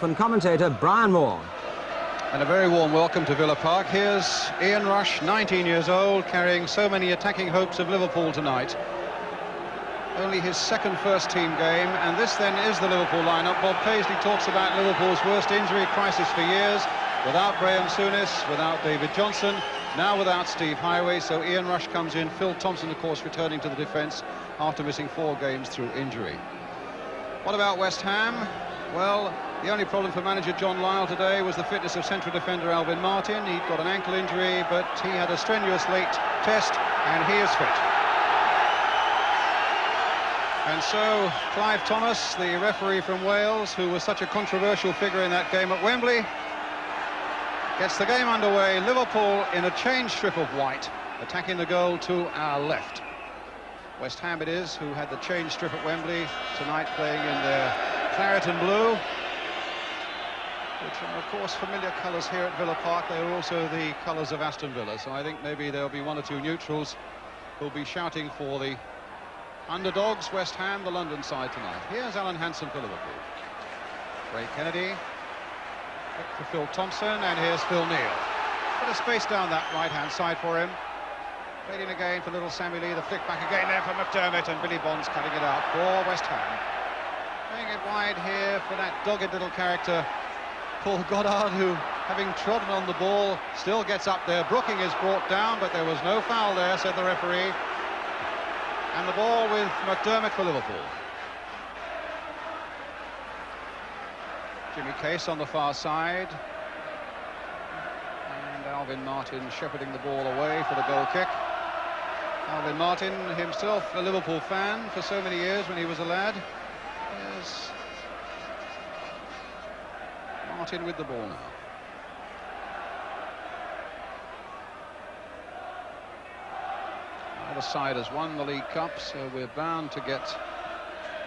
And commentator Brian Moore. And a very warm welcome to Villa Park. Here's Ian Rush, 19 years old, carrying so many attacking hopes of Liverpool tonight. Only his second first-team game, and this then is the Liverpool lineup. Bob Paisley talks about Liverpool's worst injury crisis for years, without Graham Souness, without David Johnson, now without Steve Highway. So Ian Rush comes in. Phil Thompson, of course, returning to the defence after missing 4 games through injury. What about West Ham? Well, the only problem for manager John Lyall today was the fitness of central defender Alvin Martin. He'd got an ankle injury, but he had a strenuous late test, and he is fit. And so Clive Thomas, the referee from Wales, who was such a controversial figure in that game at Wembley, gets the game underway. Liverpool in a change strip of white, attacking the goal to our left. West Ham it is, who had the change strip at Wembley, tonight playing in their claret and blue, which are, of course, familiar colours here at Villa Park. They are also the colours of Aston Villa, so I think maybe there'll be 1 or 2 neutrals who'll be shouting for the underdogs, West Ham, the London side tonight. Here's Alan Hansen for Liverpool. Ray Kennedy, for Phil Thompson, and here's Phil Neal. Bit of space down that right-hand side for him. Played in again for little Sammy Lee, the flick back again there for McDermott, and Billy Bonds cutting it out for West Ham. Playing it wide here for that dogged little character, Paul Goddard, who, having trodden on the ball, still gets up there. Brooking is brought down, but there was no foul there, said the referee. And the ball with McDermott for Liverpool. Jimmy Case on the far side. And Alvin Martin shepherding the ball away for the goal kick. Alvin Martin, himself a Liverpool fan for so many years when he was a lad. Here's Martin with the ball now. Either side has won the League Cup, so we're bound to get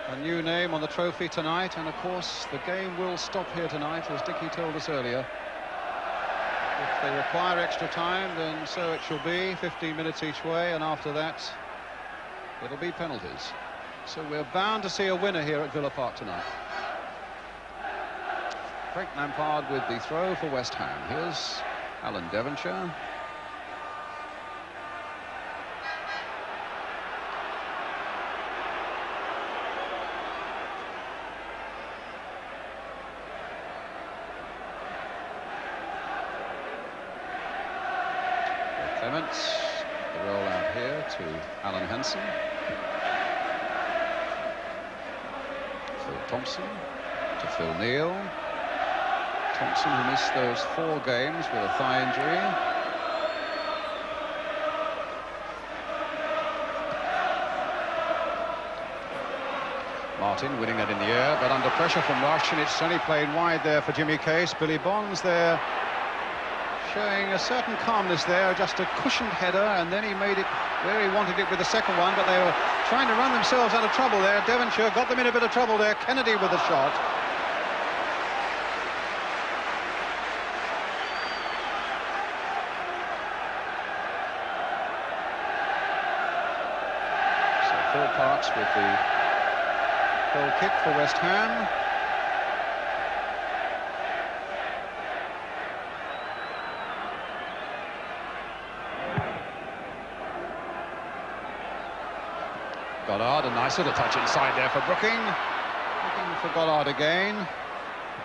a new name on the trophy tonight. And of course the game will stop here tonight, as Dickie told us earlier. If they require extra time, then so it shall be. 15 minutes each way, and after that it'll be penalties. So we're bound to see a winner here at Villa Park tonight. Frank Lampard with the throw for West Ham. Here's Alan Devonshire. Clements, the roll out here to Alan Hansen. Phil Thompson to Phil Neal. Thompson, who missed those 4 games with a thigh injury. Martin winning that in the air, but under pressure from Rush, and it's only played wide there for Jimmy Case. Billy Bonds there showing a certain calmness there, just a cushioned header, and then he made it where he wanted it with the second one, but they were trying to run themselves out of trouble there. Devonshire got them in a bit of trouble there. Kennedy with the shot. So Phil Parks with the goal kick for West Ham. Goddard, a nice little touch inside there for Brooking. Looking for Goddard again.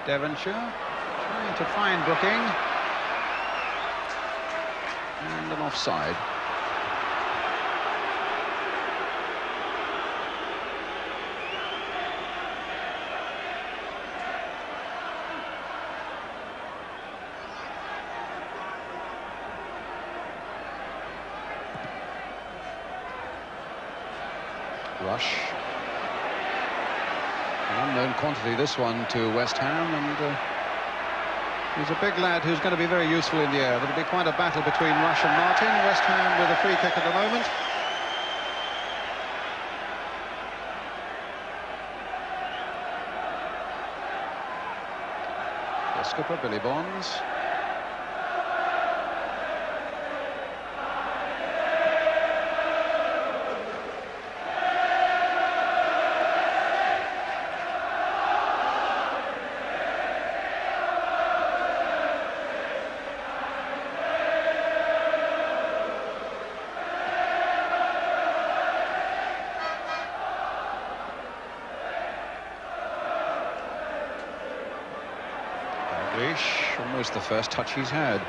Devonshire trying to find Brooking. And an offside. Rush, an unknown quantity this one to West Ham, and he's a big lad who's going to be very useful in the air. There'll be quite a battle between Rush and Martin. West Ham with a free kick at the moment. The skipper, Billy Bonds. Dalglish, almost the first touch he's had.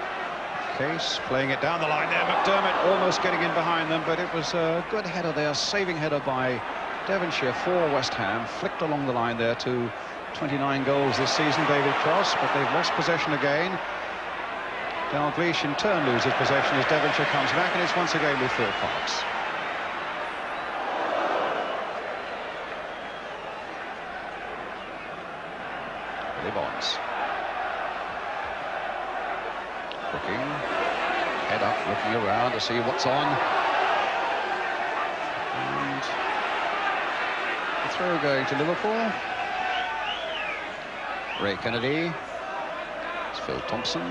Case playing it down the line there. McDermott almost getting in behind them, but it was a good header there, saving header by Devonshire for West Ham. Flicked along the line there to 29 goals this season, David Cross, but they've lost possession again. Dalglish in turn loses possession as Devonshire comes back, and it's once again with Phil Parks. Billy Bonds. Looking, head up, looking around to see what's on. And the throw going to Liverpool. Ray Kennedy. It's Phil Thompson.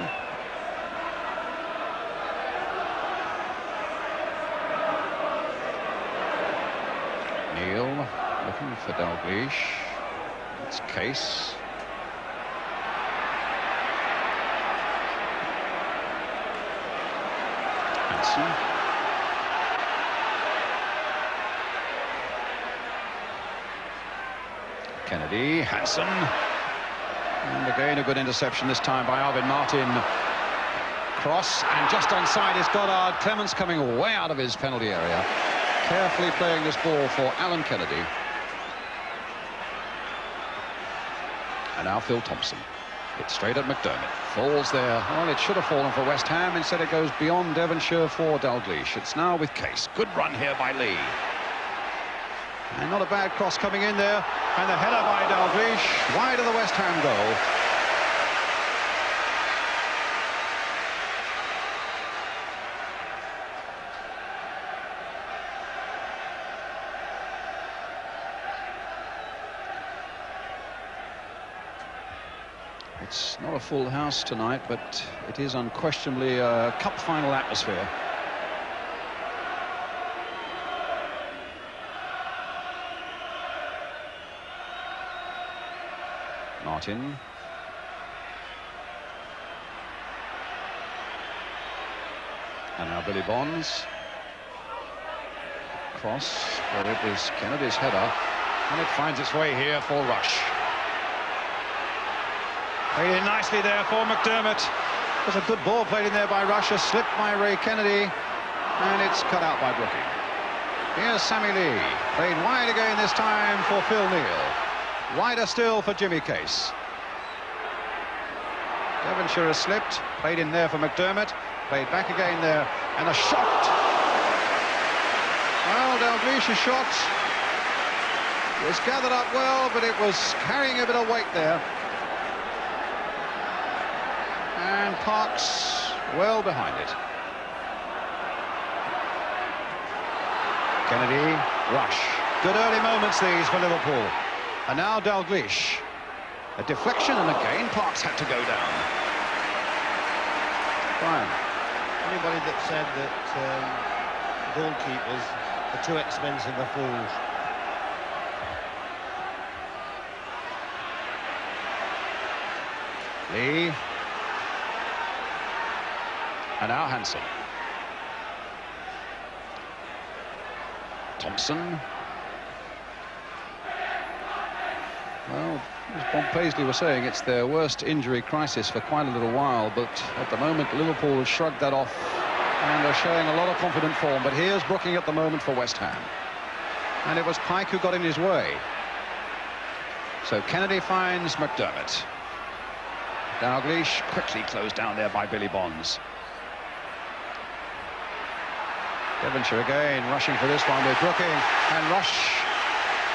Neil looking for Dalglish. It's Case. Hansen. Kennedy, Hansen. And again a good interception this time by Alvin Martin. Cross, and just onside is Goddard. Clements coming way out of his penalty area. Carefully playing this ball for Alan Kennedy. And now Phil Thompson. Hit straight at McDermott. Falls there. Well, it should have fallen for West Ham. Instead it goes beyond Devonshire for Dalglish. It's now with Case. Good run here by Lee. And not a bad cross coming in there. And the header by Dalglish. Wide of the West Ham goal. It's not a full house tonight, but it is unquestionably a cup final atmosphere. Martin. And now Billy Bonds. Cross, but it was Kennedy's header, and it finds its way here for Rush. Played in nicely there for McDermott. It was a good ball played in there by Rush, a slip by Ray Kennedy, and it's cut out by Brooking. Here's Sammy Lee, played wide again this time for Phil Neal. Wider still for Jimmy Case. Devonshire has slipped, played in there for McDermott, played back again there, and a shot. Well, Dalglish's shot was gathered up well, but it was carrying a bit of weight there. And Parks well behind it. Kennedy, Rush. Good early moments these for Liverpool. And now Dalglish. A deflection, and again Parks had to go down. Brian. Anybody that said that goalkeepers are too expensive are fools. Lee. And now Hansen. Thompson. Well, as Bob Paisley was saying, it's their worst injury crisis for quite a little while, but at the moment Liverpool has shrugged that off and are showing a lot of confident form. But here's Brooking at the moment for West Ham, and it was Pike who got in his way. So Kennedy finds McDermott. Dalglish quickly closed down there by Billy Bonds. Devonshire again rushing for this one with Brooking, and Rush.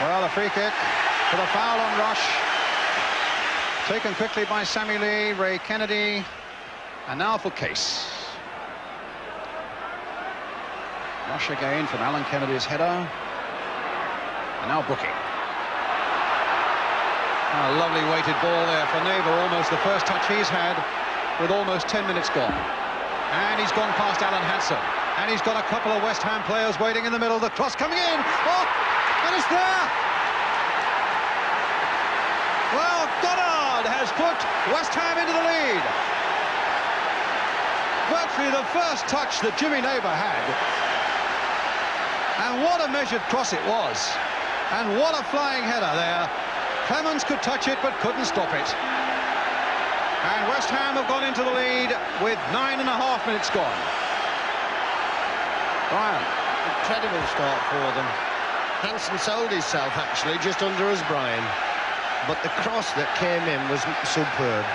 Well, a free kick for the foul on Rush. Taken quickly by Sammy Lee, Ray Kennedy, and now for Case. Rush again from Alan Kennedy's header. And now Brooking. A lovely weighted ball there for Neighbour, almost the first touch he's had with almost 10 minutes gone. And he's gone past Alan Hansen. And he's got a couple of West Ham players waiting in the middle. The cross coming in. Oh, and it's there. Well, Goddard has put West Ham into the lead. Virtually the first touch that Jimmy Neighbour had. And what a measured cross it was. And what a flying header there. Clements could touch it but couldn't stop it. And West Ham have gone into the lead with 9.5 minutes gone. Brian. Incredible start for them. Hansen sold himself, actually, just under us, Brian. But the cross that came in was superb.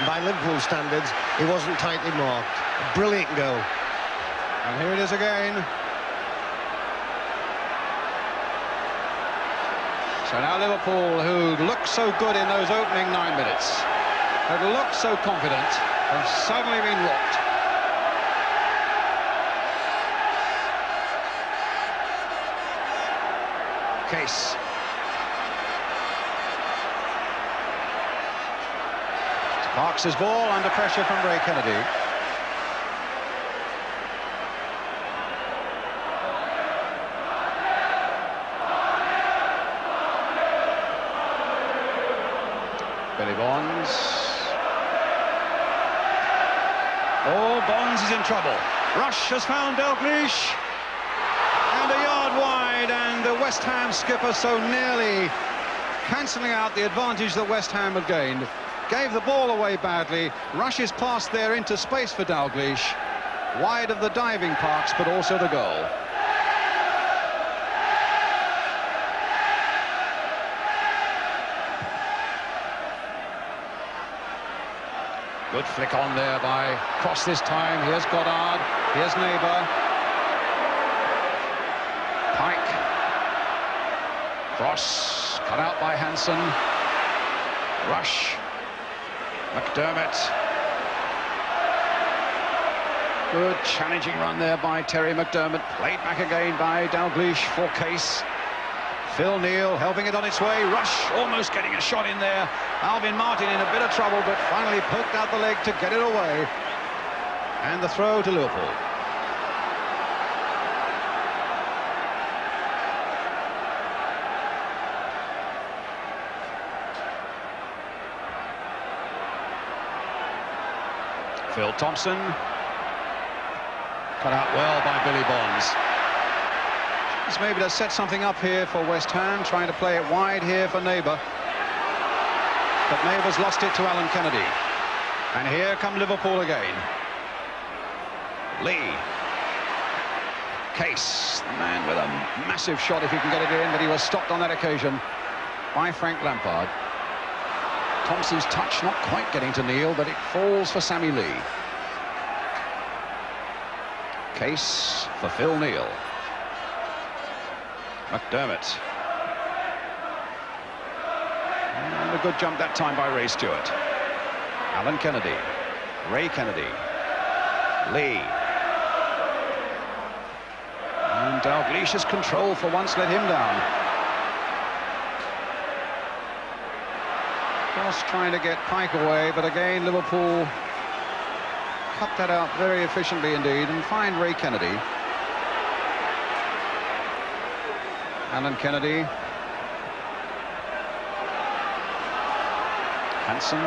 By Liverpool standards, he wasn't tightly marked. A brilliant goal. And here it is again. So now Liverpool, who looked so good in those opening 9 minutes, had looked so confident, have suddenly been rocked. Case. Parks his ball under pressure from Ray Kennedy. Billy Bonds. Oh, Bonds is in trouble. Rush has found Dalglish. And a yard wide, and the West Ham skipper so nearly cancelling out the advantage that West Ham had gained. Gave the ball away badly. Rushes past there into space for Dalglish. Wide of the diving Parks, but also the goal. Good flick on there by Cross this time. Here's Goddard. Here's Neighbour. Pike. Cross. Cut out by Hansen. Rush. McDermott. Good challenging run there by Terry McDermott. Played back again by Dalglish for Case. Phil Neal helping it on its way. Rush almost getting a shot in there. Alvin Martin in a bit of trouble, but finally poked out the leg to get it away. And the throw to Liverpool. Phil Thompson. Cut out well by Billy Bonds. Just maybe to set something up here for West Ham, trying to play it wide here for Neighbour. But Neighbour's lost it to Alan Kennedy. And here come Liverpool again. Lee. Case, the man with a massive shot if he can get it in, but he was stopped on that occasion by Frank Lampard. Thompson's touch not quite getting to Neal, but it falls for Sammy Lee. Case for Phil Neal. McDermott. And a good jump that time by Ray Stewart. Alan Kennedy. Ray Kennedy. Lee. And Dalglish's control for once let him down. Just trying to get Pike away, but again Liverpool cut that out very efficiently indeed and find Ray Kennedy. Alan Kennedy. Hansen.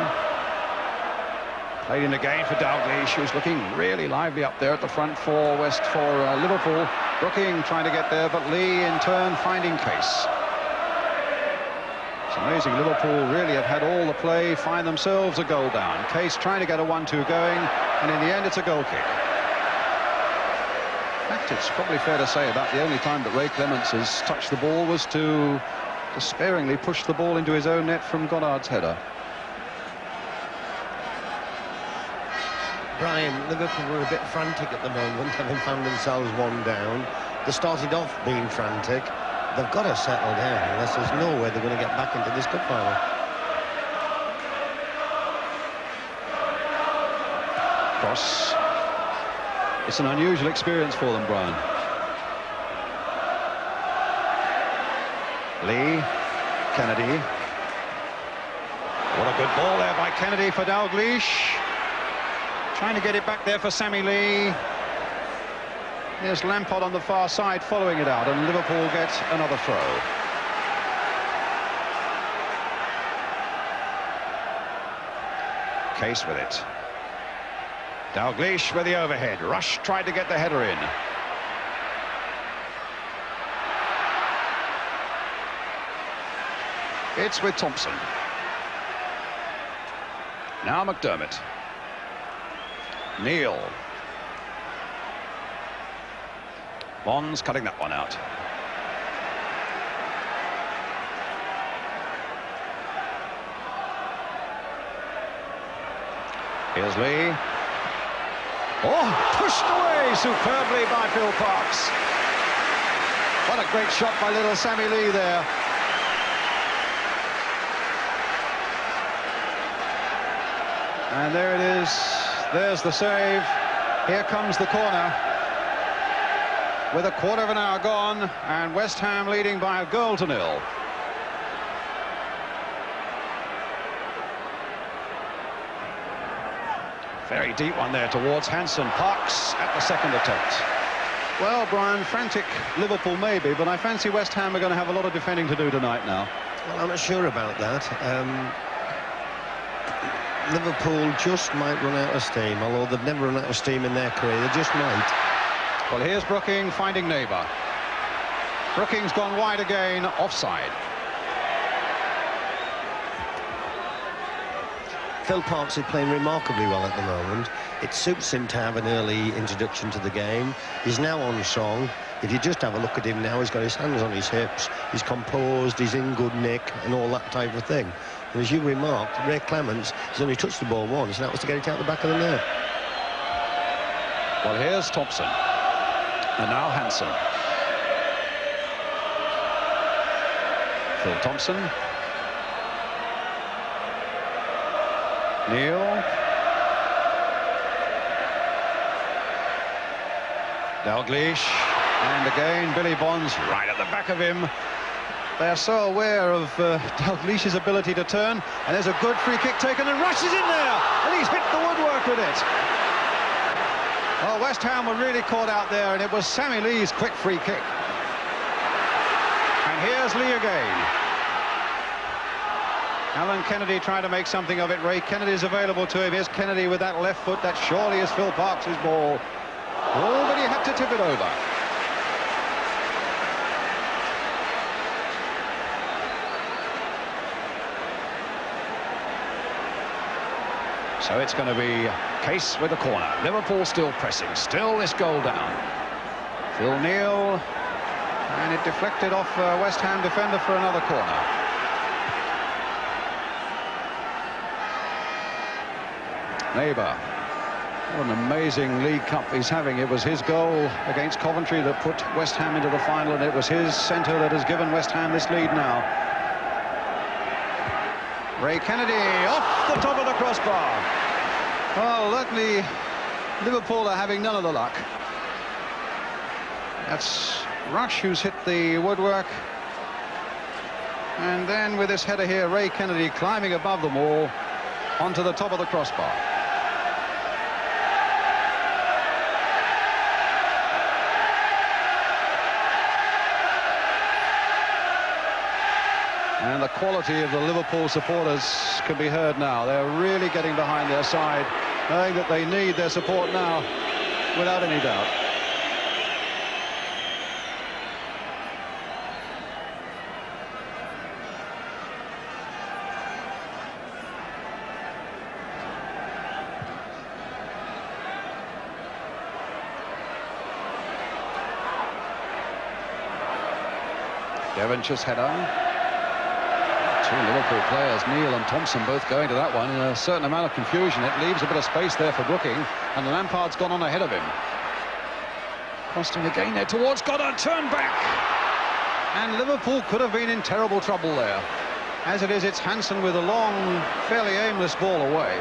Played in again for Dalglish, who's looking really lively up there at the front for Liverpool. Brooking trying to get there, but Lee in turn finding Case. It's amazing, Liverpool really have had all the play, find themselves a goal down. Case trying to get a 1-2 going, and in the end it's a goal kick. In fact, it's probably fair to say about the only time that Ray Clements has touched the ball was to despairingly push the ball into his own net from Goddard's header. Brian, Liverpool were a bit frantic at the moment, having found themselves one down. They started off being frantic. They've got to settle down, unless there's no way they're going to get back into this cup final. Cross. It's an unusual experience for them, Brian. Lee. Kennedy. What a good ball there by Kennedy for Dalglish. Trying to get it back there for Sammy Lee. Here's Lampard on the far side following it out, and Liverpool get another throw. Case with it. Dalglish with the overhead. Rush tried to get the header in. It's with Thompson. Now McDermott. Neil. Bonds cutting that one out. Here's Lee. Oh, pushed away superbly by Phil Parkes. What a great shot by little Sammy Lee there. And there it is. There's the save. Here comes the corner. With a quarter of an hour gone, and West Ham leading by a goal to nil. Very deep one there towards Hansen. Parkes at the second attempt. Well, Brian, frantic Liverpool maybe, but I fancy West Ham are going to have a lot of defending to do tonight now. Well, I'm not sure about that. Liverpool just might run out of steam, although they've never run out of steam in their career. They just might. Well, here's Brooking finding neighbour. Brooking's gone wide again, offside. Phil Parkes is playing remarkably well at the moment. It suits him to have an early introduction to the game. He's now on song. If you just have a look at him now, he's got his hands on his hips, he's composed, he's in good nick, and all that type of thing. And as you remarked, Ray Clements has only touched the ball once, and that was to get it out the back of the net. Well, here's Thompson. And now Hansen. Phil Thompson. Neil. Dalglish. And again, Billy Bonds right at the back of him. They're so aware of Dalglish's ability to turn. And there's a good free kick taken, and Rush is in there. And he's hit the woodwork with it. Oh, West Ham were really caught out there, and it was Sammy Lee's quick free kick. And here's Lee again. Alan Kennedy trying to make something of it. Ray Kennedy's available to him. Here's Kennedy with that left foot. That surely is Phil Parkes' ball. Oh, but he had to tip it over. So it's going to be Case with a corner. Liverpool still pressing. Still this goal down. Phil Neal. And it deflected off West Ham defender for another corner. Neighbour. What an amazing League Cup he's having. It was his goal against Coventry that put West Ham into the final, and it was his centre that has given West Ham this lead now. Ray Kennedy off the top of the crossbar. Oh, luckily Liverpool are having none of the luck. That's Rush who's hit the woodwork. And then with this header here, Ray Kennedy climbing above them all onto the top of the crossbar. And the quality of the Liverpool supporters can be heard now. They're really getting behind their side, knowing that they need their support now, without any doubt. Devonshire's header. Two Liverpool players, Neil and Thompson, both going to that one in a certain amount of confusion. It leaves a bit of space there for Brooking, and Lampard's gone on ahead of him. Crossing again there towards Goddard, turn back. And Liverpool could have been in terrible trouble there. As it is, it's Hansen with a long, fairly aimless ball away.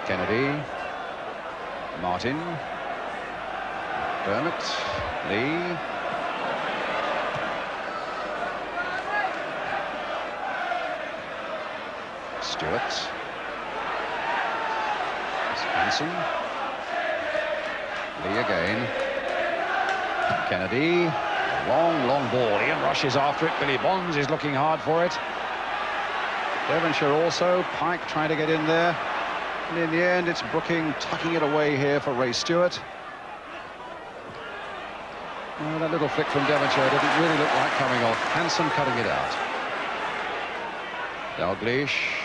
Kennedy, Martin, Dermott, Lee. Stewart. Hansen. Lee again. Kennedy. Long ball. Ian rushes after it. Billy Bonds is looking hard for it. Devonshire also. Pike trying to get in there. And in the end, it's Brooking tucking it away here for Ray Stewart. Well, that little flick from Devonshire didn't really look like coming off. Hansen cutting it out. Dalglish.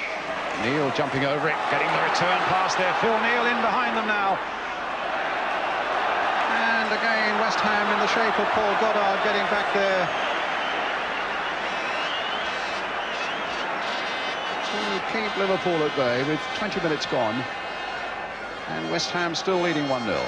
Neil jumping over it, getting the return pass there. Phil Neal in behind them now. And again, West Ham in the shape of Paul Goddard getting back there. To keep Liverpool at bay with 20 minutes gone. And West Ham still leading 1-0.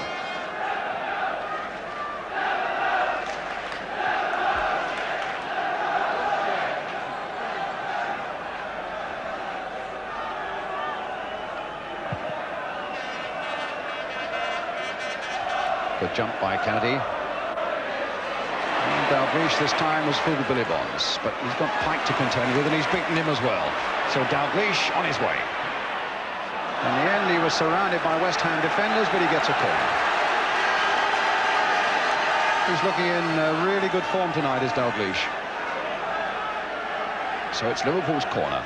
Good jump by Kennedy. And Dalglish this time was full of Billy Bonds, but he's got Pike to contend with, and he's beaten him as well. So Dalglish on his way. In the end, he was surrounded by West Ham defenders, but he gets a corner. He's looking in really good form tonight, is Dalglish. So it's Liverpool's corner.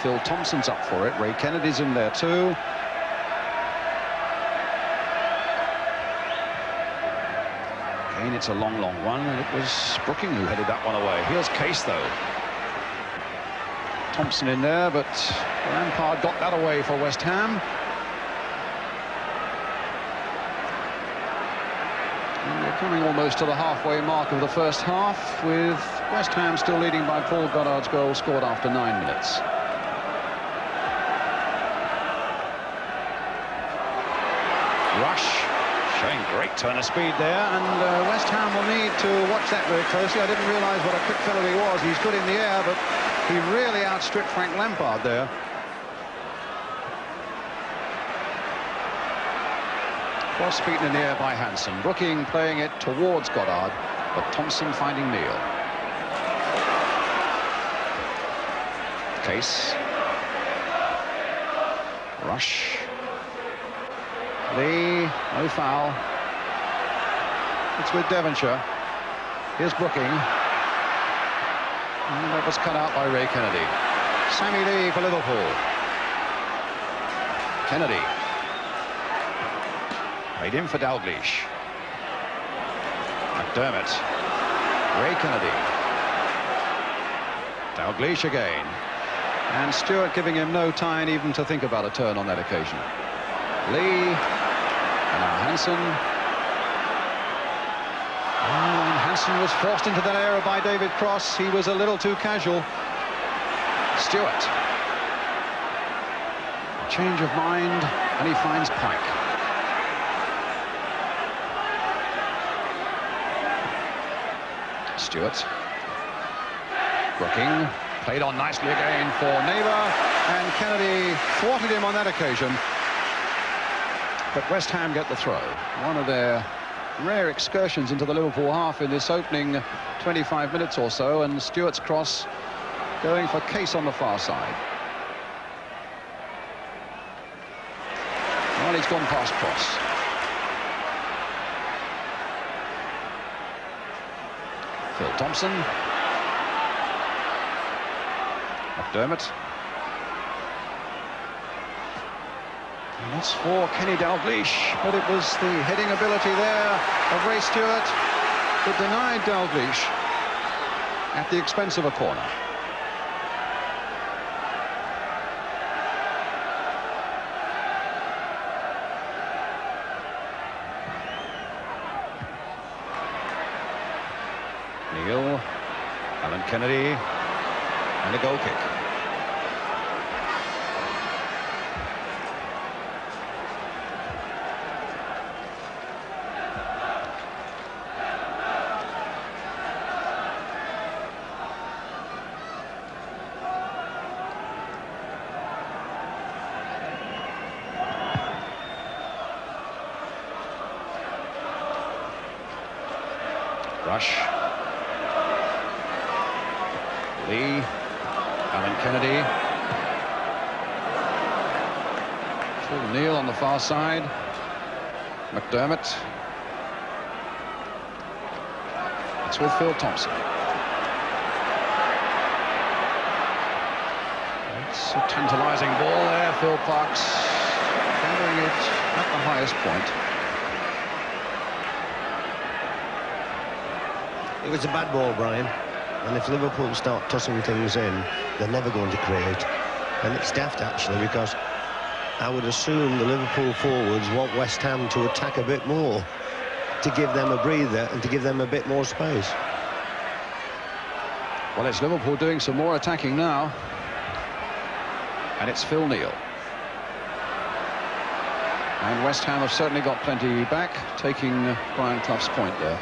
Phil Thompson's up for it. Ray Kennedy's in there too. Again, it's a long one, and it was Brooking who headed that one away. Here's Case, though. Thompson in there, but Lampard got that away for West Ham. And we're coming almost to the halfway mark of the first half, with West Ham still leading by Paul Goddard's goal scored after 9 minutes. Rush. Showing great turn of speed there, and West Ham will need to watch that very closely. I didn't realise what a quick fellow he was. He's good in the air, but he really outstripped Frank Lampard there. Cross beaten in the air by Hansen. Brooking playing it towards Goddard, but Thompson finding Neil. Case. Rush. Lee, no foul. It's with Devonshire. Here's Brooking. And that was cut out by Ray Kennedy. Sammy Lee for Liverpool. Kennedy. Played in for Dalglish. McDermott. Ray Kennedy. Dalglish again. And Stewart giving him no time even to think about a turn on that occasion. Lee. And now Hansen. And Hansen was forced into that error by David Cross. He was a little too casual. Stewart. A change of mind, and he finds Pike. Stewart. Brooking. Played on nicely again for Neighbour, and Kennedy thwarted him on that occasion. But West Ham get the throw. One of their rare excursions into the Liverpool half in this opening 25 minutes or so, and Stewart's cross going for Case on the far side. Well, he's gone past Cross. Phil Thompson. McDermott. And that's for Kenny Dalglish, but it was the heading ability there of Ray Stewart that denied Dalglish at the expense of a corner. Neil, Alan Kennedy, and a goal kick. Rush. Lee. Alan Kennedy. Phil Neal on the far side. McDermott. It's with Phil Thompson. It's a tantalising ball there. Phil Parkes gathering it at the highest point. It was a bad ball, Brian. And if Liverpool start tossing things in, they're never going to create. And it's daft, actually, because I would assume the Liverpool forwards want West Ham to attack a bit more, to give them a breather and to give them a bit more space. Well, it's Liverpool doing some more attacking now. And it's Phil Neal. And West Ham have certainly got plenty back, taking Brian Clough's point there.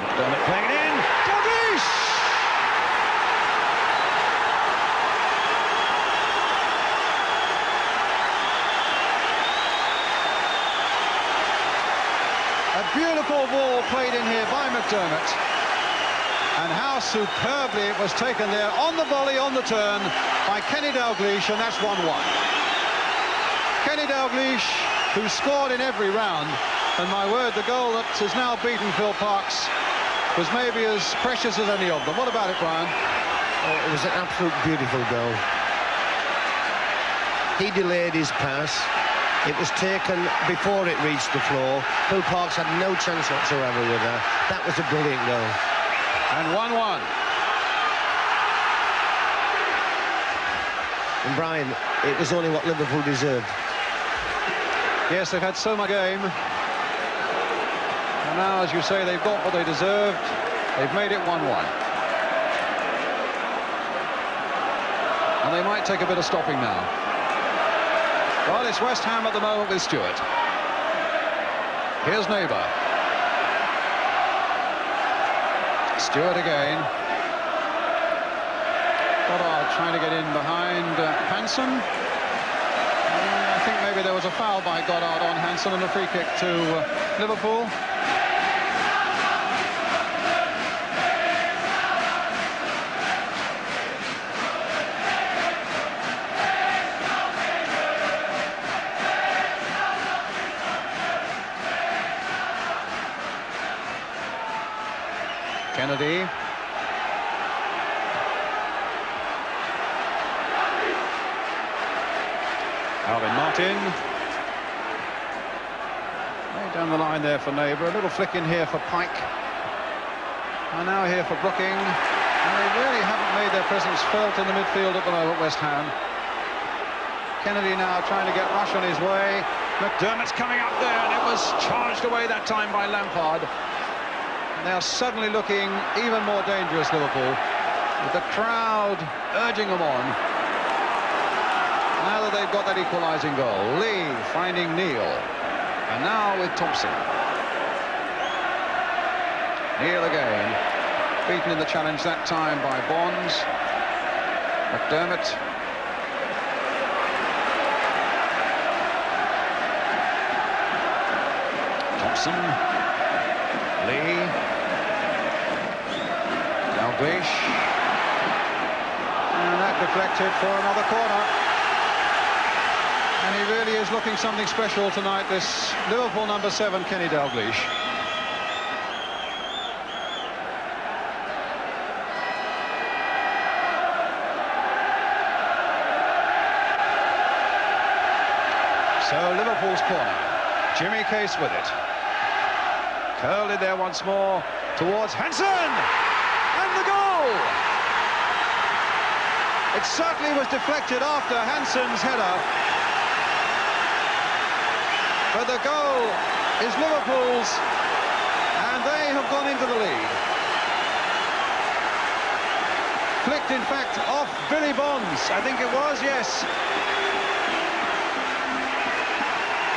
McDermott playing it in. Dalglish! A beautiful ball played in here by McDermott. And how superbly it was taken there on the volley, on the turn, by Kenny Dalglish, and that's 1-1. Kenny Dalglish, who scored in every round, and my word, the goal that has now beaten Phil Parkes was maybe as precious as any of them. What about it, Brian? Oh, it was an absolute beautiful goal. He delayed his pass. It was taken before it reached the floor. Phil Parkes had no chance whatsoever with that. That was a brilliant goal. And 1-1. And Brian, it was only what Liverpool deserved. Yes, they've had so much game. And now, as you say, they've got what they deserved. They've made it 1-1. And they might take a bit of stopping now. Well, it's West Ham at the moment with Stewart. Here's Neighbour. Stewart again. Goddard trying to get in behind Hansen. I think maybe there was a foul by Goddard on Hansen and a free kick to Liverpool. Kennedy. Alvin Martin. Way down the line there for Neighbour. A little flick in here for Pike. And now here for Brooking. And they really haven't made their presence felt in the midfield at the moment, West Ham. Kennedy now trying to get Rush on his way. McDermott's coming up there, and it was charged away that time by Lampard. Now suddenly looking even more dangerous, Liverpool, with the crowd urging them on. Now that they've got that equalising goal. Lee finding Neal, and now with Thompson. Neal again, beaten in the challenge that time by Bonds. McDermott. Thompson. Lee. Dalglish. And that deflected for another corner. And he really is looking something special tonight, this Liverpool number 7, Kenny Dalglish. So Liverpool's corner. Jimmy Case with it. Curled in there once more towards Hansen, and the goal! It certainly was deflected after Hansen's header, but the goal is Liverpool's, and they have gone into the lead. Flicked, in fact, off Billy Bonds, I think it was, yes.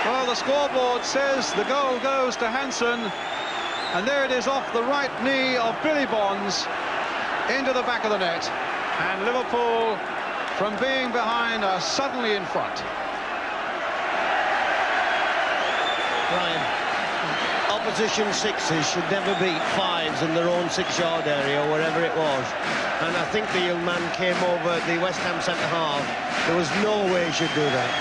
Well, the scoreboard says the goal goes to Hansen. And there it is off the right knee of Billy Bonds into the back of the net. And Liverpool, from being behind, are suddenly in front. Brian, opposition sixes should never beat fives in their own 6-yard area or wherever it was. And I think the young man came over the West Ham centre-half. There was no way he should do that.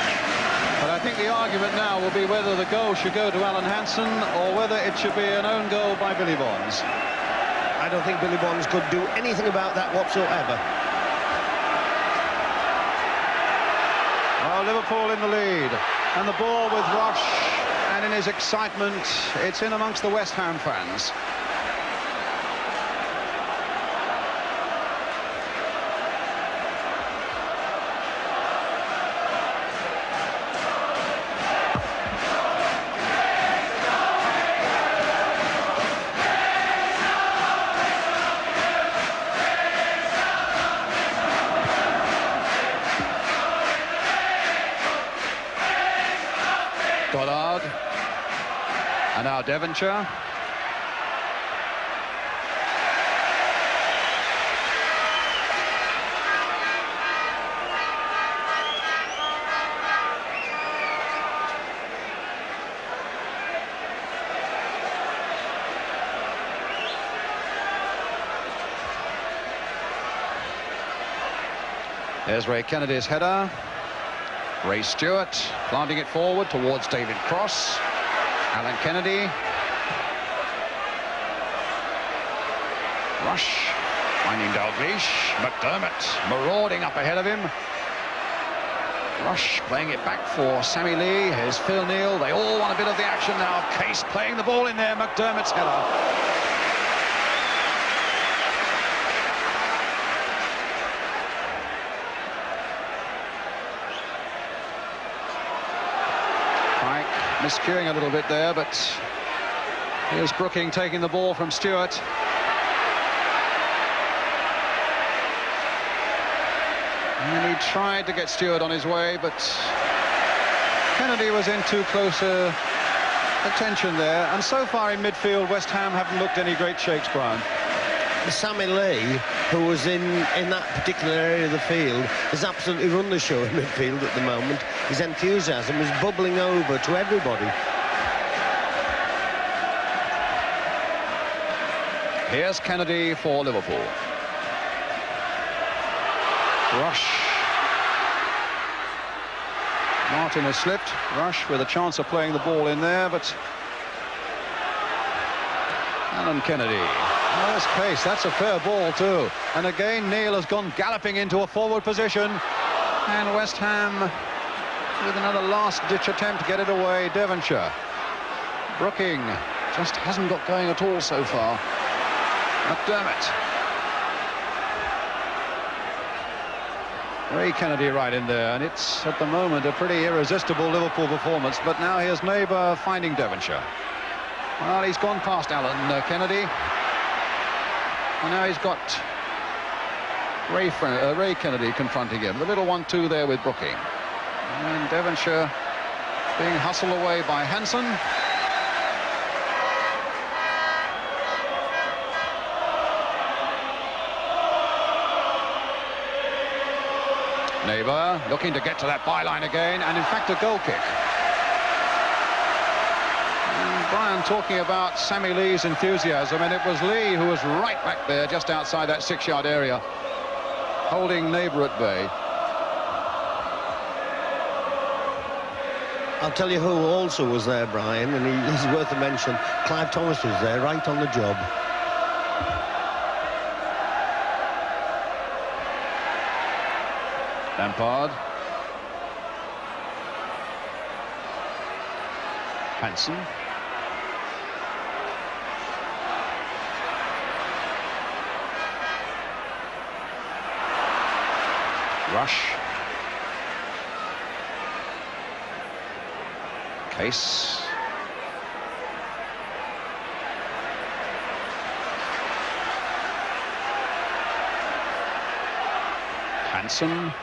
But I think the argument now will be whether the goal should go to Alan Hansen or whether it should be an own goal by Billy Bonds. I don't think Billy Bonds could do anything about that whatsoever. Well, Liverpool in the lead, and the ball with Rush, and in his excitement, it's in amongst the West Ham fans. And now Devonshire. There's Ray Kennedy's header. Ray Stewart planting it forward towards David Cross. Alan Kennedy. Rush finding Dalglish. McDermott marauding up ahead of him. Rush playing it back for Sammy Lee. Here's Phil Neal. They all want a bit of the action now. Case playing the ball in there. McDermott's header. Miscuing a little bit there, but here's Brooking taking the ball from Stewart. And he tried to get Stewart on his way, but Kennedy was in too close attention there. And so far in midfield, West Ham haven't looked any great shakes, Brian. Sammy Lee, who was in that particular area of the field, has absolutely run the show in midfield at the moment. His enthusiasm is bubbling over to everybody. Here's Kennedy for Liverpool. Rush. Martin has slipped. Rush with a chance of playing the ball in there, but Alan Kennedy. There's pace. That's a fair ball too. And again, Neal has gone galloping into a forward position. And West Ham with another last-ditch attempt to get it away. Devonshire. Brooking just hasn't got going at all so far. McDermott. Ray Kennedy right in there, and it's at the moment a pretty irresistible Liverpool performance. But now here's Neighbour finding Devonshire. Well, he's gone past Alan Kennedy. And now he's got Ray Kennedy confronting him. The little 1-2 there with Brooking. And Devonshire being hustled away by Hansen. Neighbour looking to get to that byline again, and in fact a goal kick. And Brian talking about Sammy Lee's enthusiasm, and it was Lee who was right back there just outside that 6-yard area, holding Neighbour at bay. I'll tell you who also was there, Brian, and he's worth a mention. Clive Thomas was there, right on the job. Lampard. Hansen. Rush. Case. Hansen.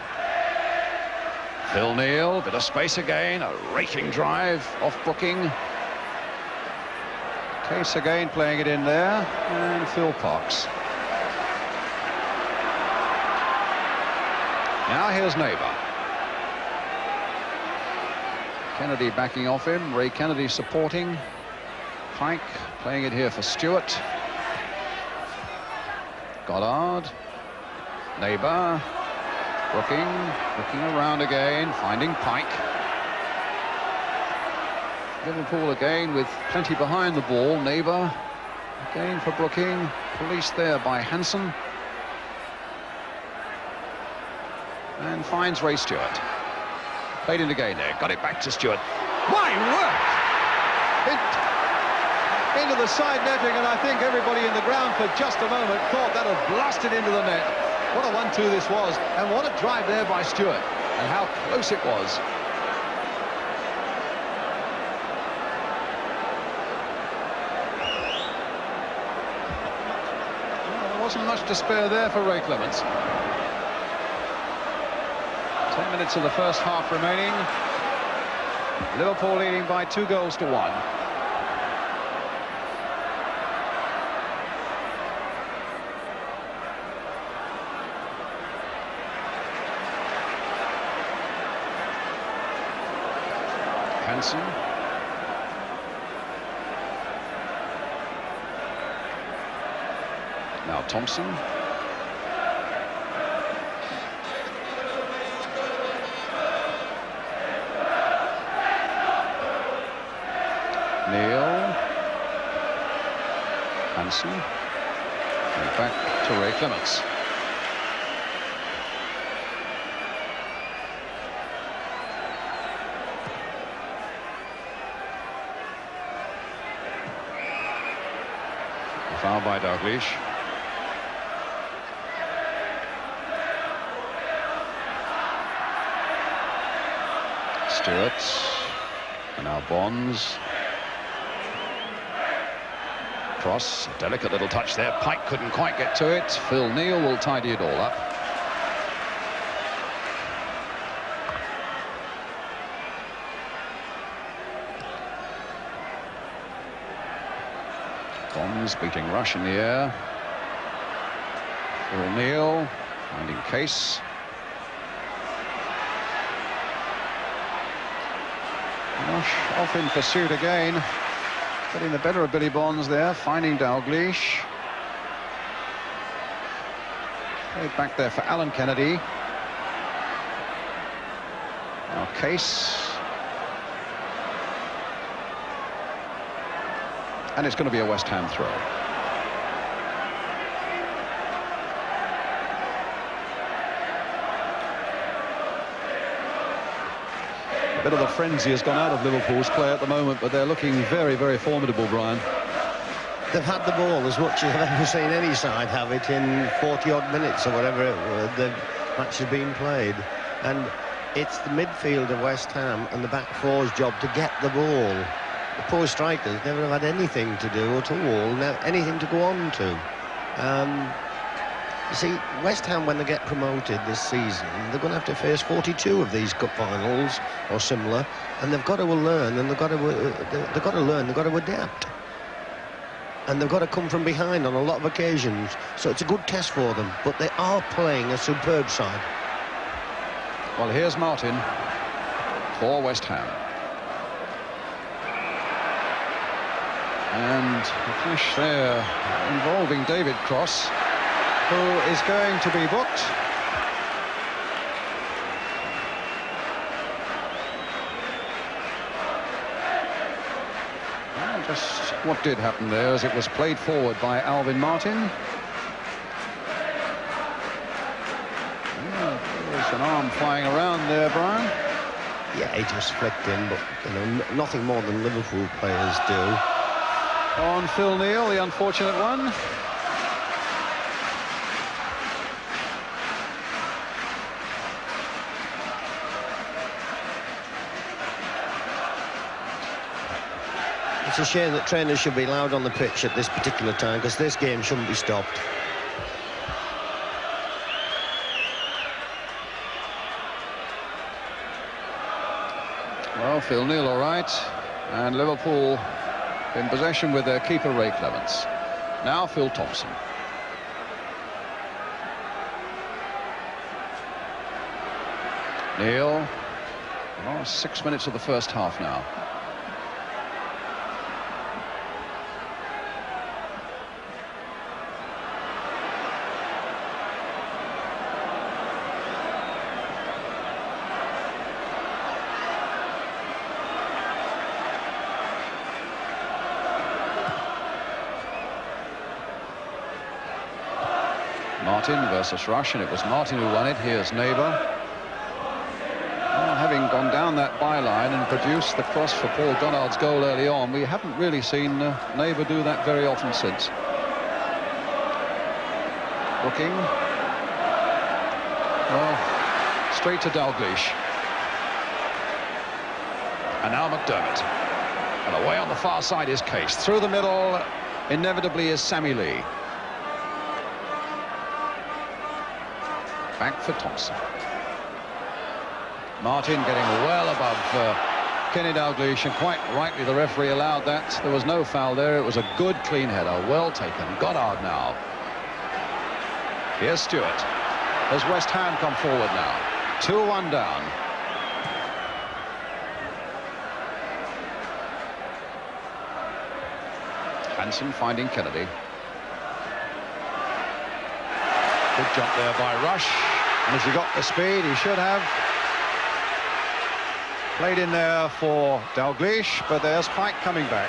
Phil Neal, bit of space again, a raking drive off Brooking. Case again playing it in there, and Phil Parks. Now here's Neighbour. Kennedy backing off him, Ray Kennedy supporting. Pike playing it here for Stewart. Goddard. Neighbour. Brooking around again, finding Pike. Liverpool again with plenty behind the ball. Neighbour again for Brooking, policed there by Hansen, and finds Ray Stewart. Played in again there, got it back to Stewart. My word! Into the side netting, and I think everybody in the ground for just a moment thought that had blasted into the net. What a 1-2 this was, and what a drive there by Stewart, and how close it was. Wasn't much to spare there for Ray Clements. 10 minutes of the first half remaining. Liverpool leading by 2-1. Hansen. Now Thompson. Neil. Hansen. And back to Ray Clements. Foul by Dalglish. Stewart, and now Bonds. Cross, a delicate little touch there. Pike couldn't quite get to it. Phil Neal will tidy it all up. Bonds beating Rush in the air. Phil Neal finding Case. Rush off in pursuit again, getting the better of Billy Bonds there, finding Dalglish. Played back there for Alan Kennedy. Now Case. And it's going to be a West Ham throw. A bit of the frenzy has gone out of Liverpool's play at the moment, but they're looking very, very formidable, Brian. They've had the ball as much as I've ever seen any side have it in 40-odd minutes or whatever the match has been played. And it's the midfield of West Ham and the back four's job to get the ball. The poor strikers never have had anything to do at all, anything to go on to. You see, West Ham, when they get promoted this season, they're going to have to face 42 of these cup finals or similar, and they've got to learn, and they've got to adapt, and they've got to come from behind on a lot of occasions. So it's a good test for them, but they are playing a superb side. Well, here's Martin for West Ham. And a clash there involving David Cross, who is going to be booked. Well, just what did happen there as it was played forward by Alvin Martin. There's an arm flying around there, Brian. Yeah, he just flicked in, but nothing more than Liverpool players do. On Phil Neal, the unfortunate one. It's a shame that trainers should be allowed on the pitch at this particular time, because this game shouldn't be stopped. Well, Phil Neal all right, and Liverpool in possession with their keeper Ray Clements. Now Phil Thompson. Neal. The last 6 minutes of the first half now. Martin versus Rush, and it was Martin who won it. Here's Neighbour. Well, having gone down that byline and produced the cross for Paul Goddard's goal early on, we haven't really seen Neighbour do that very often since. Looking. Well, straight to Dalglish. And now McDermott. And away on the far side is Case. Through the middle, inevitably, is Sammy Lee. Back for Thompson. Martin getting well above Kenny Dalglish, and quite rightly the referee allowed that. There was no foul there. It was a good, clean header. Well taken. Goddard now. Here's Stewart. Has West Ham come forward now? 2-1 down. Hansen finding Kennedy. Good jump there by Rush. And as he got the speed, he should have. Played in there for Dalglish, but there's Pike coming back.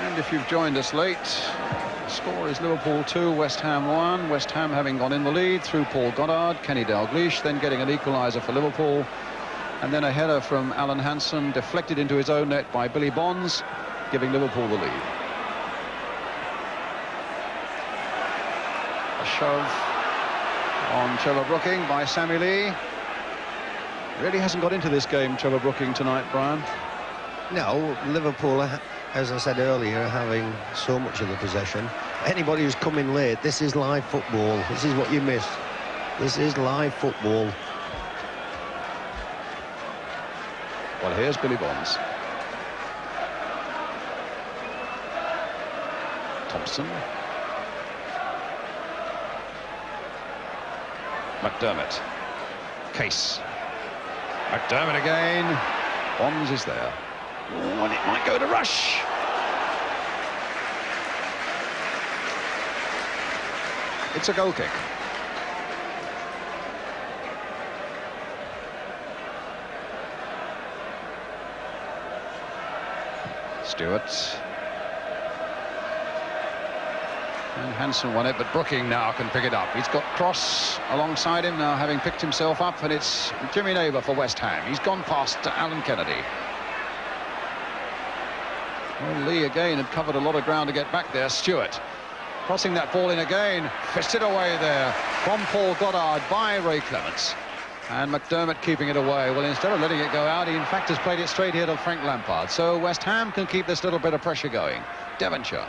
And if you've joined us late, the score is Liverpool 2, West Ham 1. West Ham having gone in the lead through Paul Goddard, Kenny Dalglish, then getting an equaliser for Liverpool. And then a header from Alan Hansen, deflected into his own net by Billy Bonds, giving Liverpool the lead. A shove on Trevor Brooking by Sammy Lee. Really hasn't got into this game, Trevor Brooking, tonight, Brian. No, Liverpool, as I said earlier, are having so much of the possession. Anybody who's coming late, this is live football. This is what you miss. This is live football. Well, here's Billy Bonds. Thompson. McDermott. Case. McDermott again. Bonds is there. Oh, and it might go to Rush. It's a goal kick. Stewart. And Hansen won it, but Brooking now can pick it up. He's got Cross alongside him now, having picked himself up, and it's Jimmy Neighbour for West Ham. He's gone past Alan Kennedy. Well, Lee again had covered a lot of ground to get back there. Stewart crossing that ball in again, fisted away there from Paul Goddard by Ray Clements. And McDermott keeping it away. Well, instead of letting it go out, he in fact has played it straight here to Frank Lampard. So West Ham can keep this little bit of pressure going. Devonshire.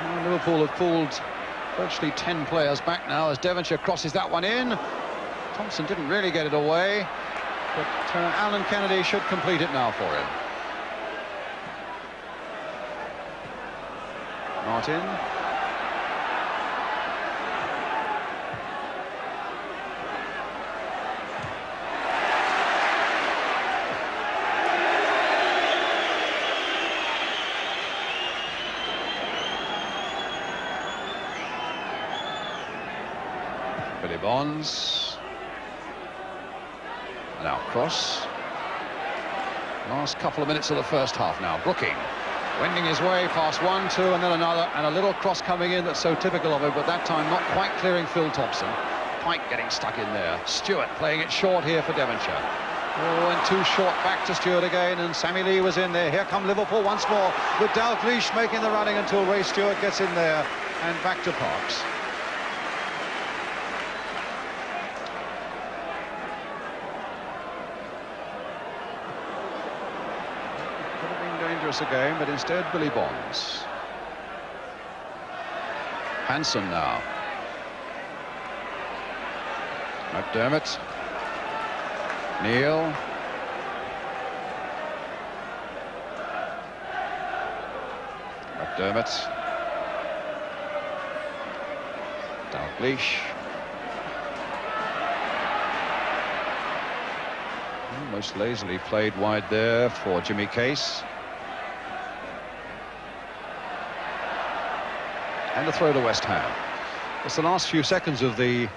Well, Liverpool have pulled virtually 10 players back now as Devonshire crosses that one in. Thompson didn't really get it away, but Alan Kennedy should complete it now for him. Martin. Billy Bonds. Now Cross. Last couple of minutes of the first half now. Brooking wending his way past 1, 2, and then another, and a little cross coming in that's so typical of him, but that time not quite clearing Phil Thompson. Pike getting stuck in there. Stewart playing it short here for Devonshire. Oh, and too short back to Stewart again, and Sammy Lee was in there. Here come Liverpool once more, with Dalglish making the running until Ray Stewart gets in there, and back to Parks. A game, but instead Billy Bonds. Hansen now. McDermott. Neal. McDermott. Dalglish. Almost lazily played wide there for Jimmy Case. And a throw to West Ham. It's the last few seconds of the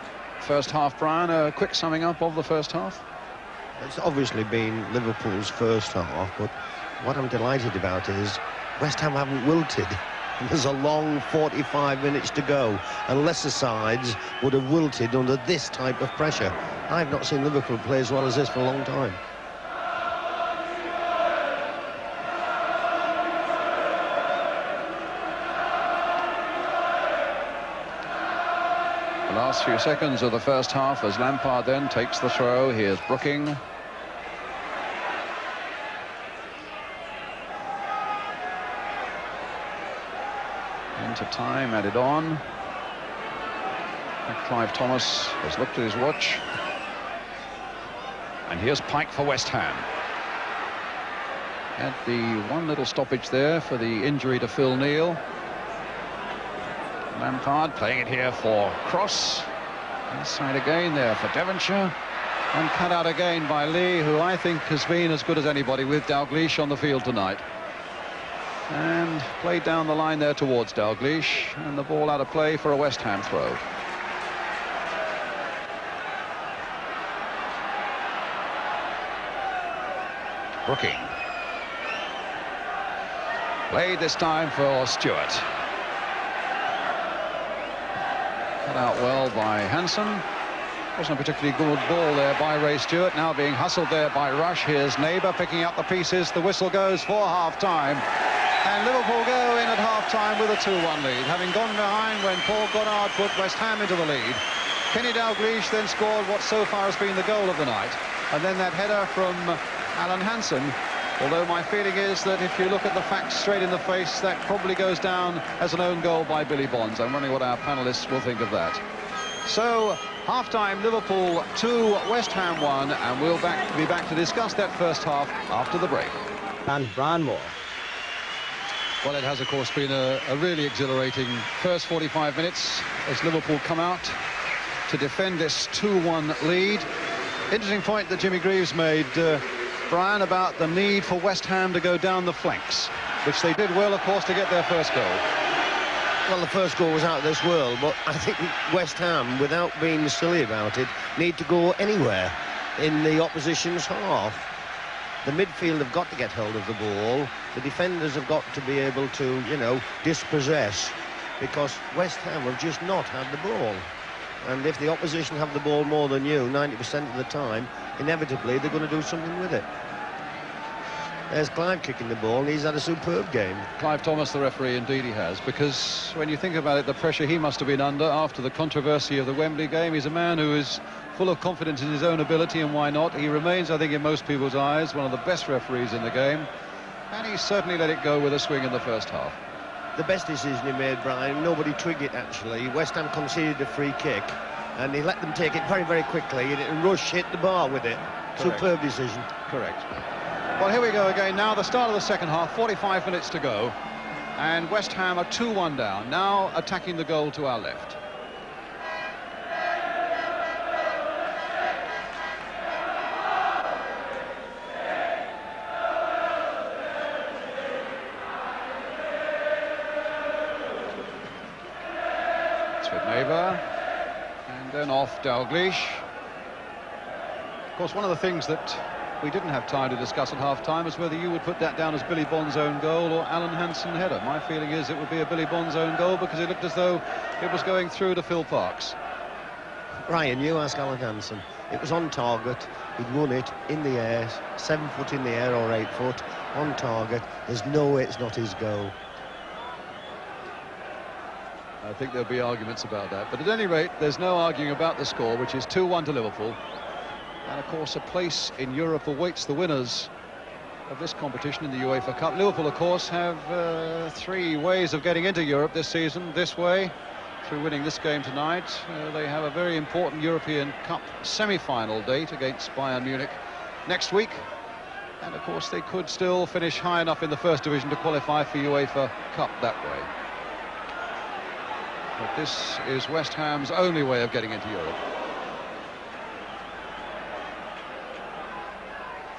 first half, Brian. A quick summing up of the first half. It's obviously been Liverpool's first half, but what I'm delighted about is West Ham haven't wilted. There's a long 45 minutes to go, and lesser sides would have wilted under this type of pressure. I've not seen Liverpool play as well as this for a long time. The last few seconds of the first half as Lampard then takes the throw. Here's Brooking. Into time added on. And Clive Thomas has looked at his watch. And here's Pike for West Ham. Had the one little stoppage there for the injury to Phil Neal. Lampard playing it here for Cross. Inside again there for Devonshire. And cut out again by Lee, who I think has been as good as anybody with Dalglish on the field tonight. And played down the line there towards Dalglish. And the ball out of play for a West Ham throw. Brooking. Played this time for Stewart. Cut out well by Hansen. Wasn't a particularly good ball there by Ray Stewart. Now being hustled there by Rush. Here's Neighbour picking up the pieces. The whistle goes for half-time. And Liverpool go in at half-time with a 2-1 lead, having gone behind when Paul Goddard put West Ham into the lead. Kenny Dalglish then scored what so far has been the goal of the night. And then that header from Alan Hansen. Although my feeling is that if you look at the facts straight in the face, that probably goes down as an own goal by Billy Bonds. I'm wondering what our panellists will think of that. So, half-time, Liverpool 2, West Ham 1, and we'll be back to discuss that first half after the break. And Brian Moore. Well, it has, of course, been a really exhilarating first 45 minutes as Liverpool come out to defend this 2-1 lead. Interesting point that Jimmy Greaves made, Brian, about the need for West Ham to go down the flanks, which they did well, of course, to get their first goal. Well, the first goal was out of this world, but I think West Ham, without being silly about it, need to go anywhere in the opposition's half. The midfield have got to get hold of the ball. The defenders have got to be able to, you know, dispossess, because West Ham have just not had the ball. And if the opposition have the ball more than you 90% of the time, inevitably they're going to do something with it. There's Clive kicking the ball, and he's had a superb game. Clive Thomas, the referee, indeed he has, because when you think about it, the pressure he must have been under after the controversy of the Wembley game. He's a man who is full of confidence in his own ability, and why not? He remains, I think, in most people's eyes, one of the best referees in the game, and he certainly let it go with a swing in the first half. The best decision he made, Brian, nobody twigged it actually. West Ham conceded a free kick, and he let them take it very, very quickly, and Rush hit the bar with it. Correct. Superb decision. Correct. Well, here we go again now, the start of the second half, 45 minutes to go, and West Ham are 2-1 down, now attacking the goal to our left. It's with Neighbour, and then off Dalglish. Of course, one of the things that we didn't have time to discuss at half-time is whether you would put that down as Billy Bond's own goal or Alan Hansen header. My feeling is it would be a Billy Bond's own goal because it looked as though it was going through to Phil Parkes. Ryan, you ask Alan Hansen. It was on target. He'd won it in the air, 7 foot in the air or 8 foot, on target. There's no way it's not his goal. I think there'll be arguments about that. But at any rate, there's no arguing about the score, which is 2-1 to Liverpool. And, of course, a place in Europe awaits the winners of this competition in the UEFA Cup. Liverpool, of course, have 3 ways of getting into Europe this season. This way, through winning this game tonight. They have a very important European Cup semi-final date against Bayern Munich next week. And, of course, they could still finish high enough in the first division to qualify for UEFA Cup that way. But this is West Ham's only way of getting into Europe.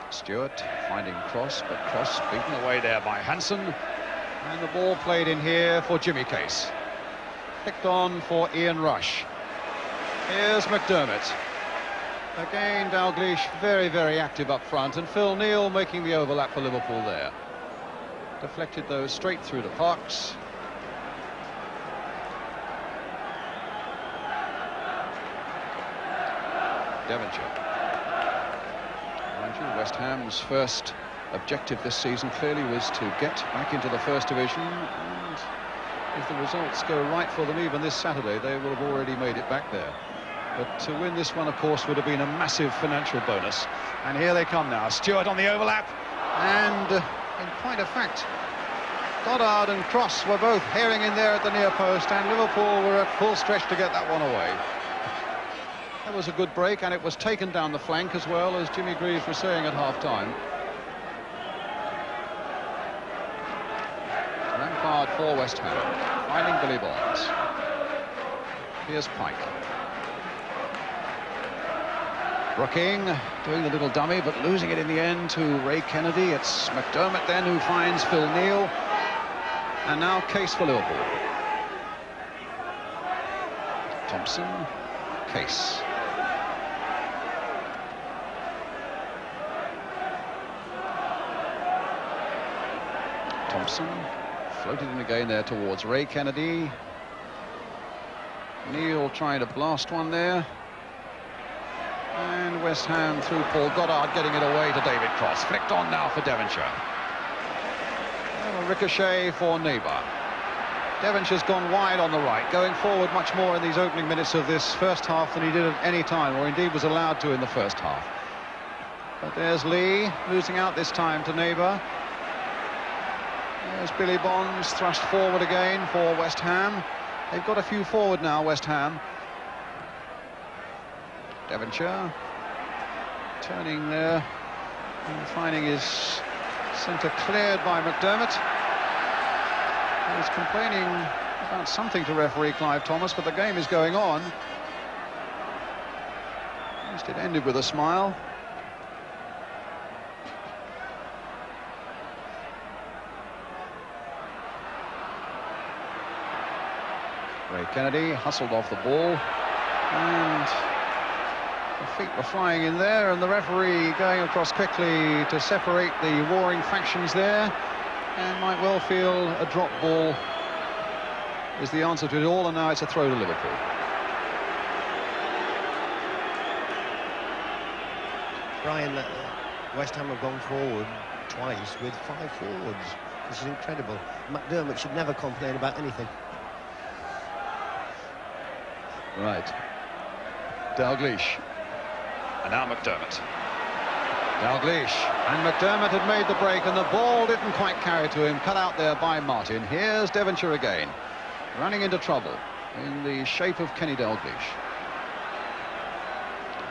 Stewart finding Cross, but Cross beaten away there by Hansen. And the ball played in here for Jimmy Case. Picked on for Ian Rush. Here's McDermott. Again, Dalglish very, very active up front, and Phil Neal making the overlap for Liverpool there. Deflected those straight through to Fox. Devonshire. Mind you, West Ham's first objective this season clearly was to get back into the First Division, and if the results go right for them even this Saturday, they will have already made it back there. But to win this one, of course, would have been a massive financial bonus. And here they come now. Stewart on the overlap, and in point of fact, Goddard and Cross were both herring in there at the near post, and Liverpool were at full stretch to get that one away. That was a good break, and it was taken down the flank as well, as Jimmy Greaves was saying at half-time. Lampard for West Ham, finding Billy Bonds. Here's Pike. Brooking doing the little dummy, but losing it in the end to Ray Kennedy. It's McDermott then who finds Phil Neal. And now Case for Liverpool. Thompson, Case. Thompson floated in again there towards Ray Kennedy. Neal trying to blast one there. And West Ham through Paul Goddard, getting it away to David Cross. Flicked on now for Devonshire. And a ricochet for Neighbour. Devonshire's gone wide on the right, going forward much more in these opening minutes of this first half than he did at any time, or indeed was allowed to in the first half. But there's Lee, losing out this time to Neighbour. There's Billy Bonds, thrust forward again for West Ham. They've got a few forward now, West Ham. Devonshire turning there and finding his centre cleared by McDermott. He's complaining about something to referee Clive Thomas, but the game is going on. At least it ended with a smile. Ray Kennedy hustled off the ball, and the feet were flying in there, and the referee going across quickly to separate the warring factions there, and might well feel a drop ball is the answer to it all, and now it's a throw to Liverpool. Brian, West Ham have gone forward twice with 5 forwards. This is incredible. McDermott should never complain about anything. Right. Dalglish. And now McDermott. Dalglish. And McDermott had made the break, and the ball didn't quite carry to him. Cut out there by Martin. Here's Devonshire again, running into trouble in the shape of Kenny Dalglish.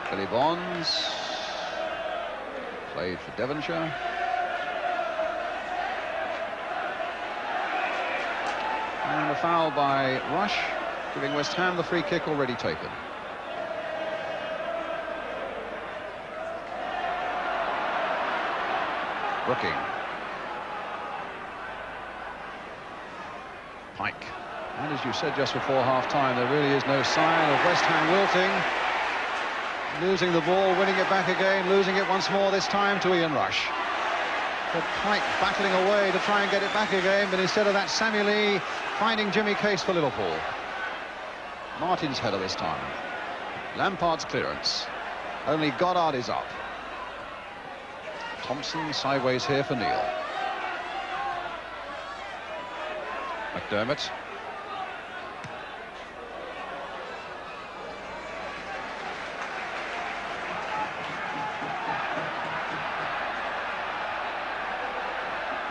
Billy Bonds. Played for Devonshire. And a foul by Rush, giving West Ham the free kick already taken. Brooking. Pike. And as you said just before half-time, there really is no sign of West Ham wilting. Losing the ball, winning it back again, losing it once more, this time to Ian Rush. But Pike battling away to try and get it back again, but instead of that, Sammy Lee finding Jimmy Case for Liverpool. Martin's header this time. Lampard's clearance. Only Goddard is up. Thompson sideways here for Neal. McDermott.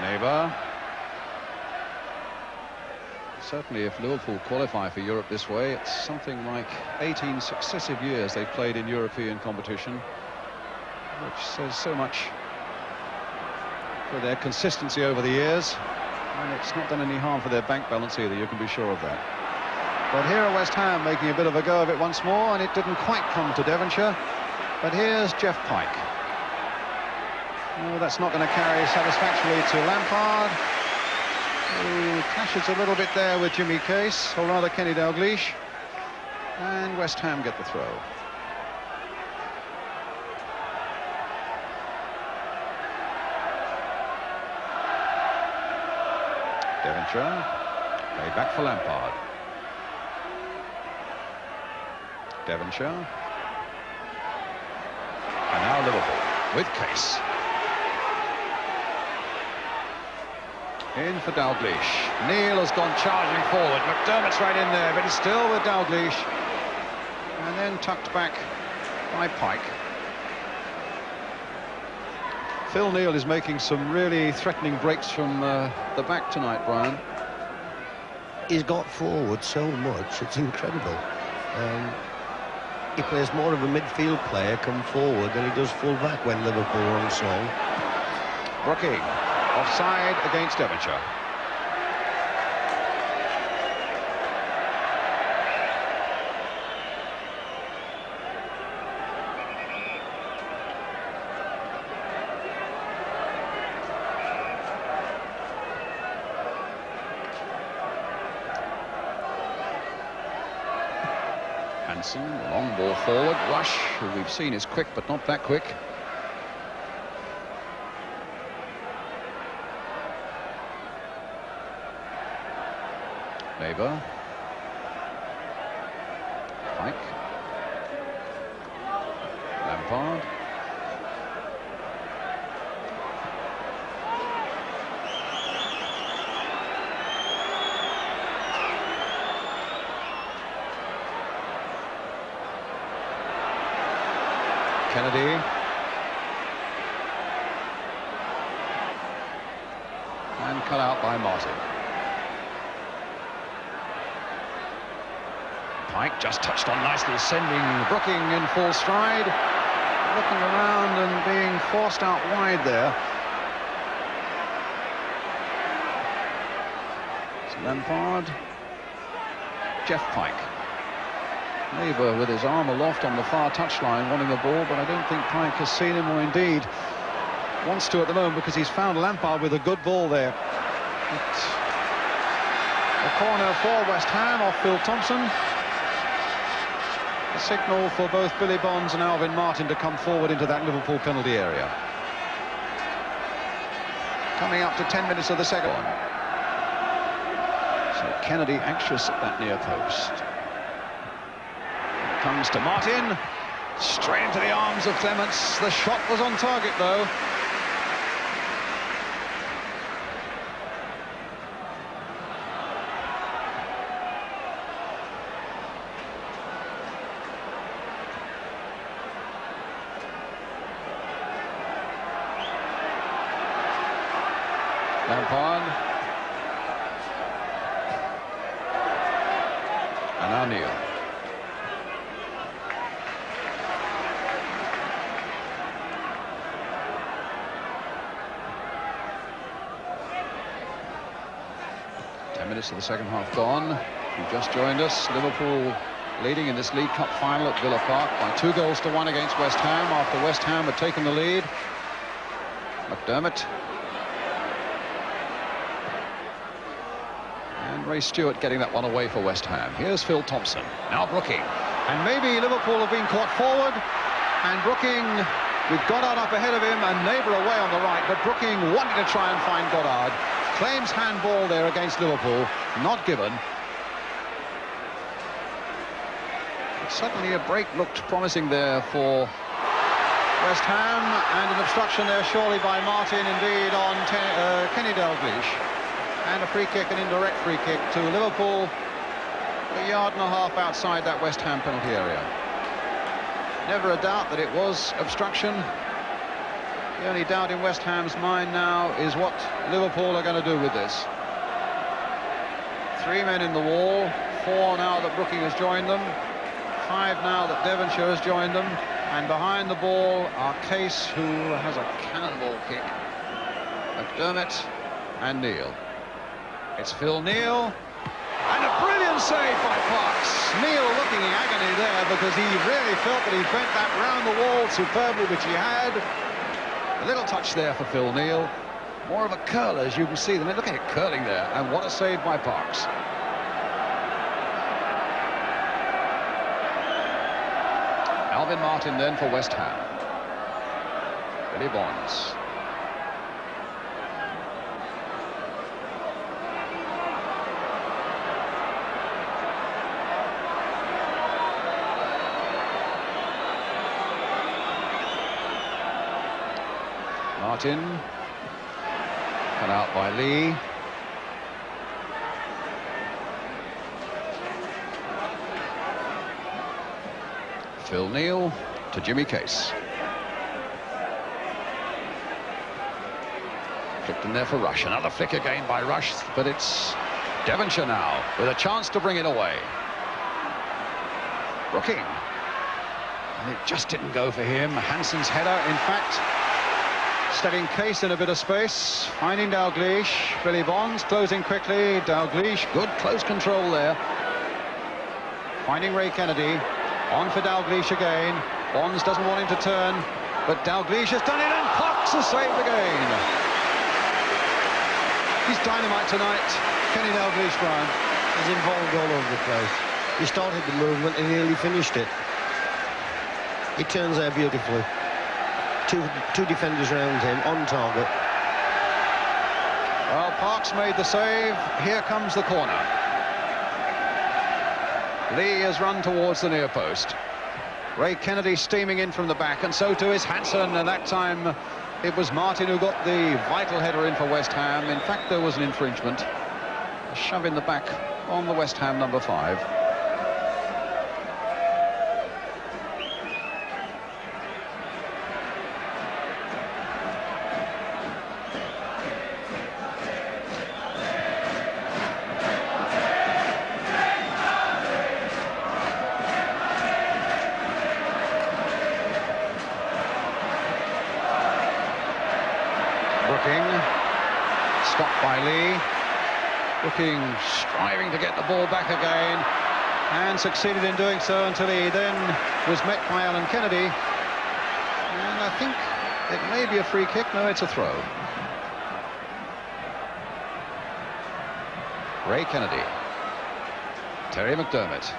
Neighbour. Certainly if Liverpool qualify for Europe this way, it's something like 18 successive years they've played in European competition, which says so much for their consistency over the years, and it's not done any harm for their bank balance either, you can be sure of that. But here are West Ham making a bit of a go of it once more, and it didn't quite come to Devonshire. But here's Jeff Pike. No, that's not going to carry satisfactorily to Lampard, who clashes a little bit there with Jimmy Case, or rather Kenny Dalglish, and West Ham get the throw. Devonshire, played back for Lampard. Devonshire. And now Liverpool with Case. In for Dalglish. Neil has gone charging forward. McDermott's right in there, but he's still with Dalglish. And then tucked back by Pike. Phil Neal is making some really threatening breaks from the back tonight, Brian. He's got forward so much, it's incredible. He plays more of a midfield player come forward than he does full back when Liverpool are on song. Brooking, offside against Devonshire. Long ball forward. Rush, who we've seen is quick, but not that quick. Neighbour. Pike. Lampard. Kennedy. And cut out by Martin. Pike just touched on nicely, sending Brooking in full stride. Looking around and being forced out wide there. It's Lampard. Jeff Pike. Neighbour with his arm aloft on the far touchline wanting the ball, but I don't think Pike has seen him, or indeed wants to at the moment, because he's found Lampard with a good ball there. It's a corner for West Ham off Phil Thompson. A signal for both Billy Bonds and Alvin Martin to come forward into that Liverpool penalty area. Coming up to 10 minutes of the second one. So Kennedy anxious at that near post. Comes to Martin, straight into the arms of Clements. The shot was on target, though. Lampard. And now Neil. Minutes of the second half gone. You've just joined us. Liverpool leading in this League Cup final at Villa Park by 2-1 against West Ham, after West Ham had taken the lead. McDermott. And Ray Stewart getting that one away for West Ham. Here's Phil Thompson. Now Brooking. And maybe Liverpool have been caught forward. And Brooking, with Goddard up ahead of him and Neighbour away on the right. But Brooking wanted to try and find Goddard. Claims handball there against Liverpool, not given. But suddenly a break looked promising there for West Ham, and an obstruction there surely by Martin, indeed, on Kenny Dalglish. And a free kick, an indirect free kick to Liverpool, a yard and a half outside that West Ham penalty area. Never a doubt that it was obstruction. The only doubt in West Ham's mind now is what Liverpool are going to do with this. 3 men in the wall, 4 now that Brooking has joined them, 5 now that Devonshire has joined them, and behind the ball are Case, who has a cannonball kick, McDermott and Neil. It's Phil Neal, and a brilliant save by Parks. Neil looking in agony there, because he really felt that he bent that round the wall superbly, which he had. A little touch there for Phil Neal. More of a curler, as you can see them. Look at it curling there, and what a save by Parks. Alvin Martin then for West Ham. Billy Bonds. Martin. Cut out by Lee. Phil Neal to Jimmy Case. Flicked in there for Rush. Another flick again by Rush, but it's Devonshire now with a chance to bring it away. Brooking. And it just didn't go for him. Hansen's header, in fact, steadying Case in a bit of space. Finding Dalglish. Billy Bonds closing quickly. Dalglish, good close control there. Finding Ray Kennedy. On for Dalglish again. Bonds doesn't want him to turn, but Dalglish has done it, and Cox has saved again. He's dynamite tonight, Kenny Dalglish, Brian. He's involved all over the place. He started the movement and nearly finished it. He turns there beautifully. Two defenders around him, on target. Well, Parks made the save. Here comes the corner. Lee has run towards the near post. Ray Kennedy steaming in from the back, and so too is Hansen, and that time it was Martin who got the vital header in for West Ham. In fact, there was an infringement. A shove in the back on the West Ham number 5. Stopped by Lee. Brooking striving to get the ball back again, and succeeded in doing so until he then was met by Alan Kennedy. And I think it may be a free kick. No, it's a throw. Ray Kennedy. Terry McDermott.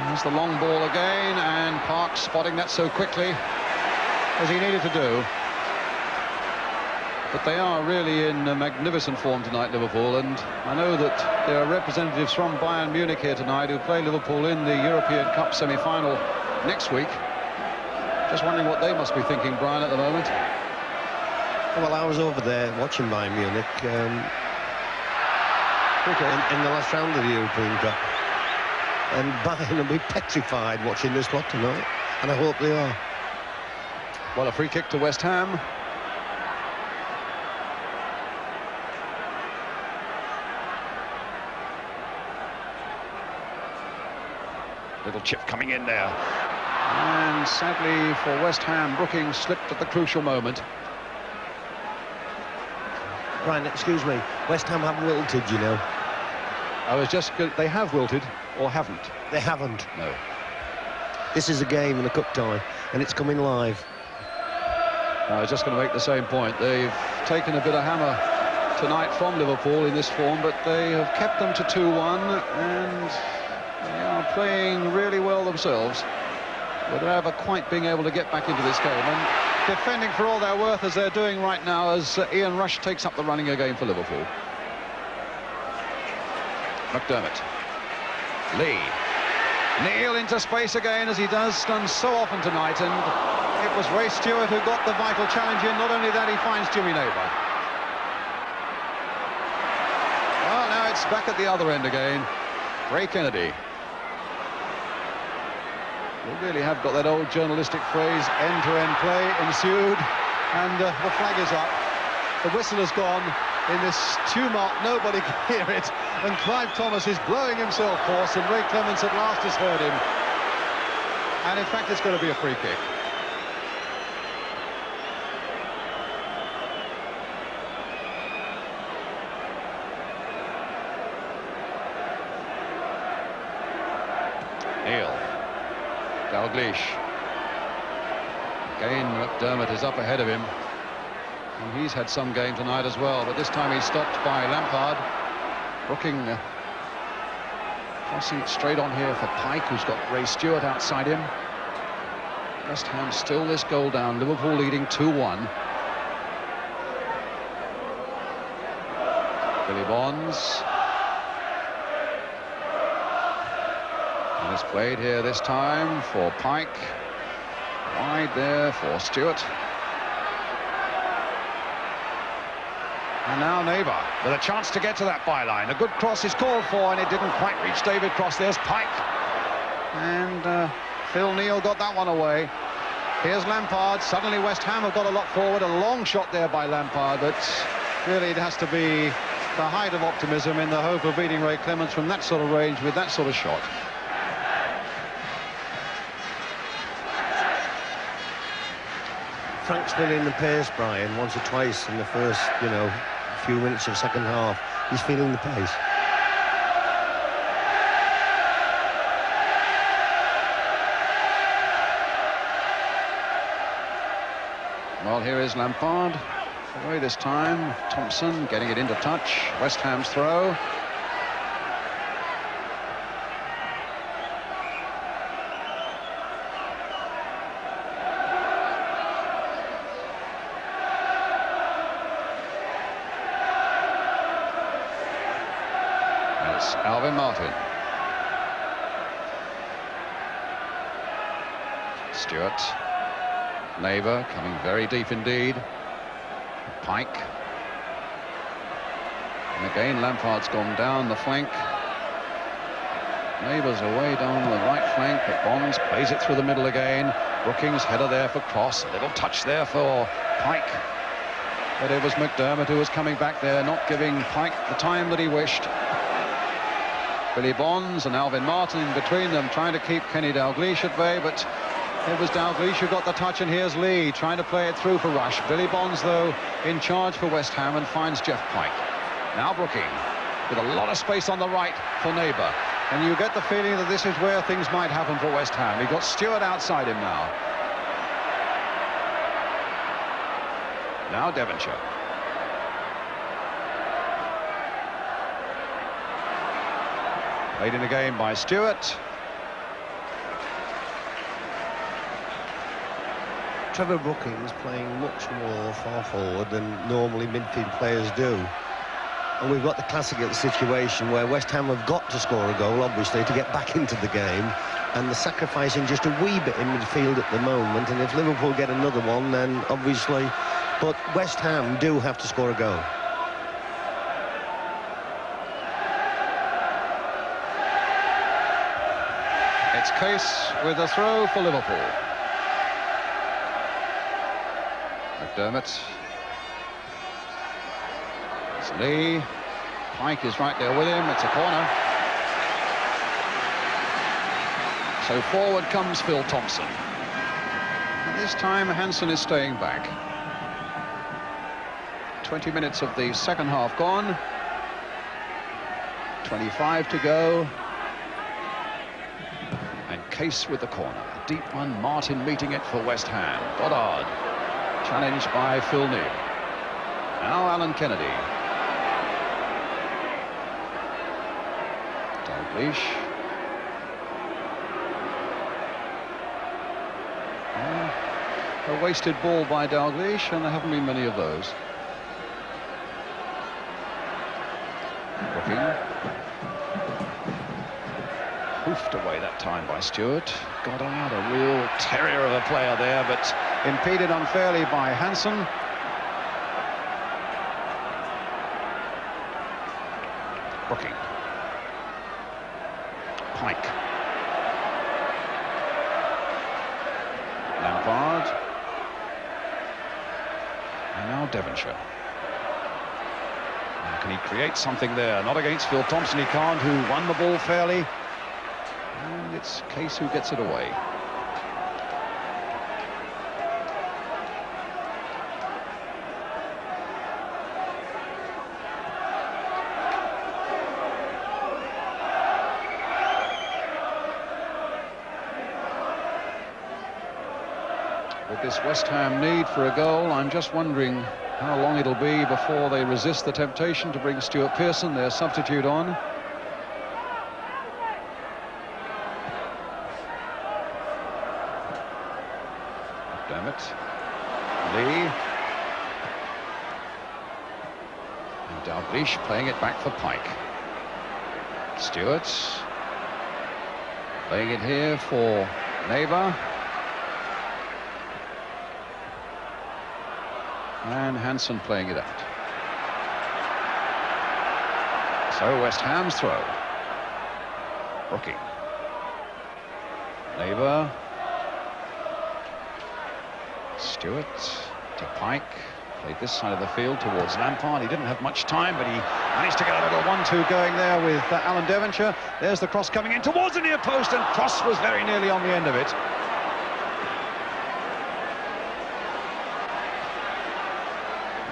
There's the long ball again, and Parks spotting that so quickly as he needed to do. But they are really in magnificent form tonight, Liverpool, and I know that there are representatives from Bayern Munich here tonight who play Liverpool in the European Cup semi-final next week. Just wondering what they must be thinking, Brian, at the moment. Well, I was over there watching Bayern Munich in the last round of the European Cup, and Bayern will be petrified watching this lot tonight, and I hope they are. Well, a free kick to West Ham. Little chip coming in there. And sadly for West Ham, Brooking slipped at the crucial moment. Brian, excuse me, West Ham haven't wilted, you know. I was just... They have wilted, or haven't? They haven't. No. This is a game in a cup tie, and it's coming live. I was just going to make the same point. They've taken a bit of hammer tonight from Liverpool in this form, but they have kept them to 2-1, and they are playing really well themselves, without ever quite being able to get back into this game, and defending for all their worth as they're doing right now, as Ian Rush takes up the running again for Liverpool. McDermott. Lee. Neal into space again, as he does done so often tonight, and it was Ray Stewart who got the vital challenge in. Not only that, he finds Jimmy Neighbour. Well, now it's back at the other end again. Ray Kennedy. We really have got that old journalistic phrase, end-to-end play ensued, and the flag is up. The whistle has gone. In this tumult, nobody can hear it, and Clive Thomas is blowing himself hoarse, and Ray Clements at last has heard him. And in fact, it's going to be a free kick. Neal. Dalglish. Again, McDermott is up ahead of him. And he's had some game tonight as well, but this time he's stopped by Lampard. Brooking crossing it straight on here for Pike, who's got Ray Stewart outside him. West Ham still this goal down, Liverpool leading 2-1. Billy Bonds. And it's played here this time for Pike. Wide there for Stewart. And now Neighbour with a chance to get to that byline. A good cross is called for, and it didn't quite reach David Cross. There's Pike. And Phil Neal got that one away. Here's Lampard. Suddenly West Ham have got a lot forward. A long shot there by Lampard, but really it has to be the height of optimism in the hope of beating Ray Clements from that sort of range with that sort of shot. Frank's been in the pace, Brian, once or twice in the first, few minutes of second half. He's feeling the pace. Well, here is Lampard. Away this time. Thompson getting it into touch. West Ham's throw. That's Alvin Martin. Stewart. Neighbour coming very deep indeed. Pike. And again Lampard's gone down the flank. Neighbour's away down the right flank, but Bonds plays it through the middle again. Brookings header there for Cross. A little touch there for Pike. But it was McDermott who was coming back there, not giving Pike the time that he wished. Billy Bonds and Alvin Martin in between them, trying to keep Kenny Dalglish at bay, but it was Dalglish who got the touch, and here's Lee trying to play it through for Rush. Billy Bonds, though, in charge for West Ham and finds Jeff Pike. Now Brooking with a lot of space on the right for Neighbour. And you get the feeling that this is where things might happen for West Ham. We've got Stewart outside him now. Now Devonshire. Played in the game by Stewart. Trevor Brookings playing much more far forward than normally midfield players do. And we've got the classic situation where West Ham have got to score a goal, obviously, to get back into the game. And they're sacrificing just a wee bit in midfield at the moment. And if Liverpool get another one, then obviously... But West Ham do have to score a goal. It's Case with a throw for Liverpool. McDermott. It's Lee. Pike is right there with him. It's a corner. So forward comes Phil Thompson. And this time Hansen is staying back. 20 minutes of the second half gone. 25 to go. And Case with the corner. A deep one. Martin meeting it for West Ham. Goddard. Challenged by Phil Neal. Now Alan Kennedy. Dalglish. A wasted ball by Dalglish, and there haven't been many of those. Brooking. Hoofed away that time by Stewart. Goddard, a real terrier of a player there, but impeded unfairly by Hansen. Brooking. Pike. Lampard. And now Devonshire. Now can he create something there? Not against Phil Thompson, he can't, who won the ball fairly. And it's Case who gets it away. With this West Ham need for a goal, I'm just wondering how long it'll be before they resist the temptation to bring Stuart Pearson, their substitute, on. McDermott. Lee. And Dalglish playing it back for Pike. Stewart. Playing it here for Neighbour. And Hansen playing it out. So West Ham's throw. Brooking. Labour. Stewart to Pike. Played this side of the field towards Lampard. He didn't have much time, but he managed to get a little 1-2 going there with Alan Devonshire. There's the cross coming in towards the near post, and Cross was very nearly on the end of it.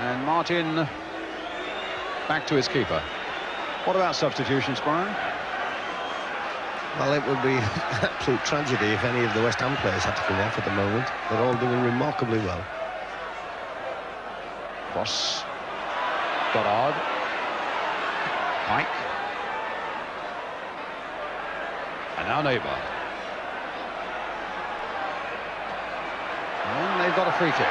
And Martin back to his keeper. What about substitutions, Brian? Well, it would be an absolute tragedy if any of the West Ham players had to come off at the moment. They're all doing remarkably well. Cross. Goddard. Pike. And now Neighbour. And they've got a free kick.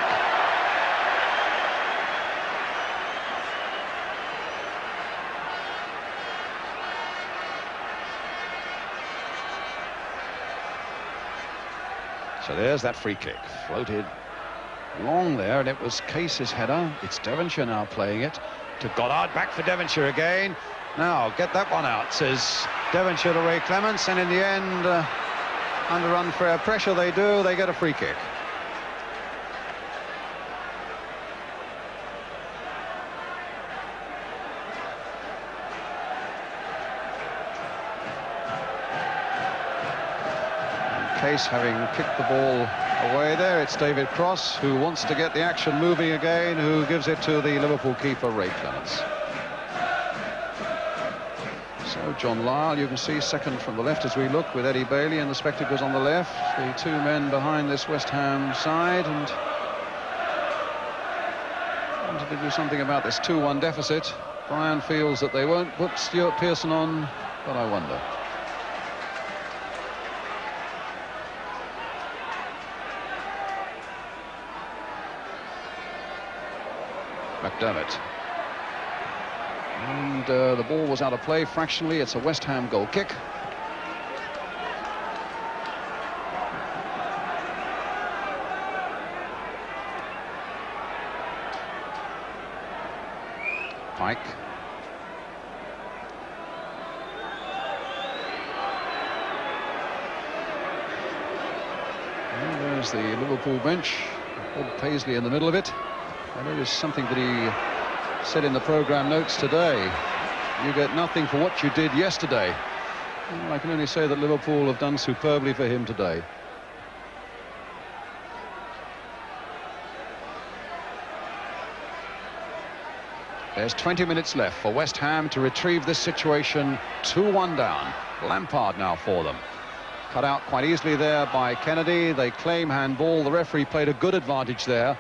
So there's that free kick, floated long there, and it was Case's header. It's Devonshire now playing it to Goddard, back for Devonshire again. Now, get that one out, says Devonshire to Ray Clements, and in the end, under unfair pressure they get a free kick. Case having kicked the ball away there. It's David Cross who wants to get the action moving again, who gives it to the Liverpool keeper Ray Clements. So John Lyle, you can see second from the left as we look, with Eddie Bailey and the spectacles on the left, the two men behind this West Ham side, and wanted to do something about this 2-1 deficit. Brian feels that they won't put Stuart Pearson on, but I wonder. McDermott. And the ball was out of play fractionally. It's a West Ham goal kick. Pike. And there's the Liverpool bench. Bob Paisley in the middle of it. I noticed something that he said in the programme notes today. You get nothing for what you did yesterday. Well, I can only say that Liverpool have done superbly for him today. There's 20 minutes left for West Ham to retrieve this situation. 2-1 down. Lampard now for them. Cut out quite easily there by Kennedy. They claim handball. The referee played a good advantage there.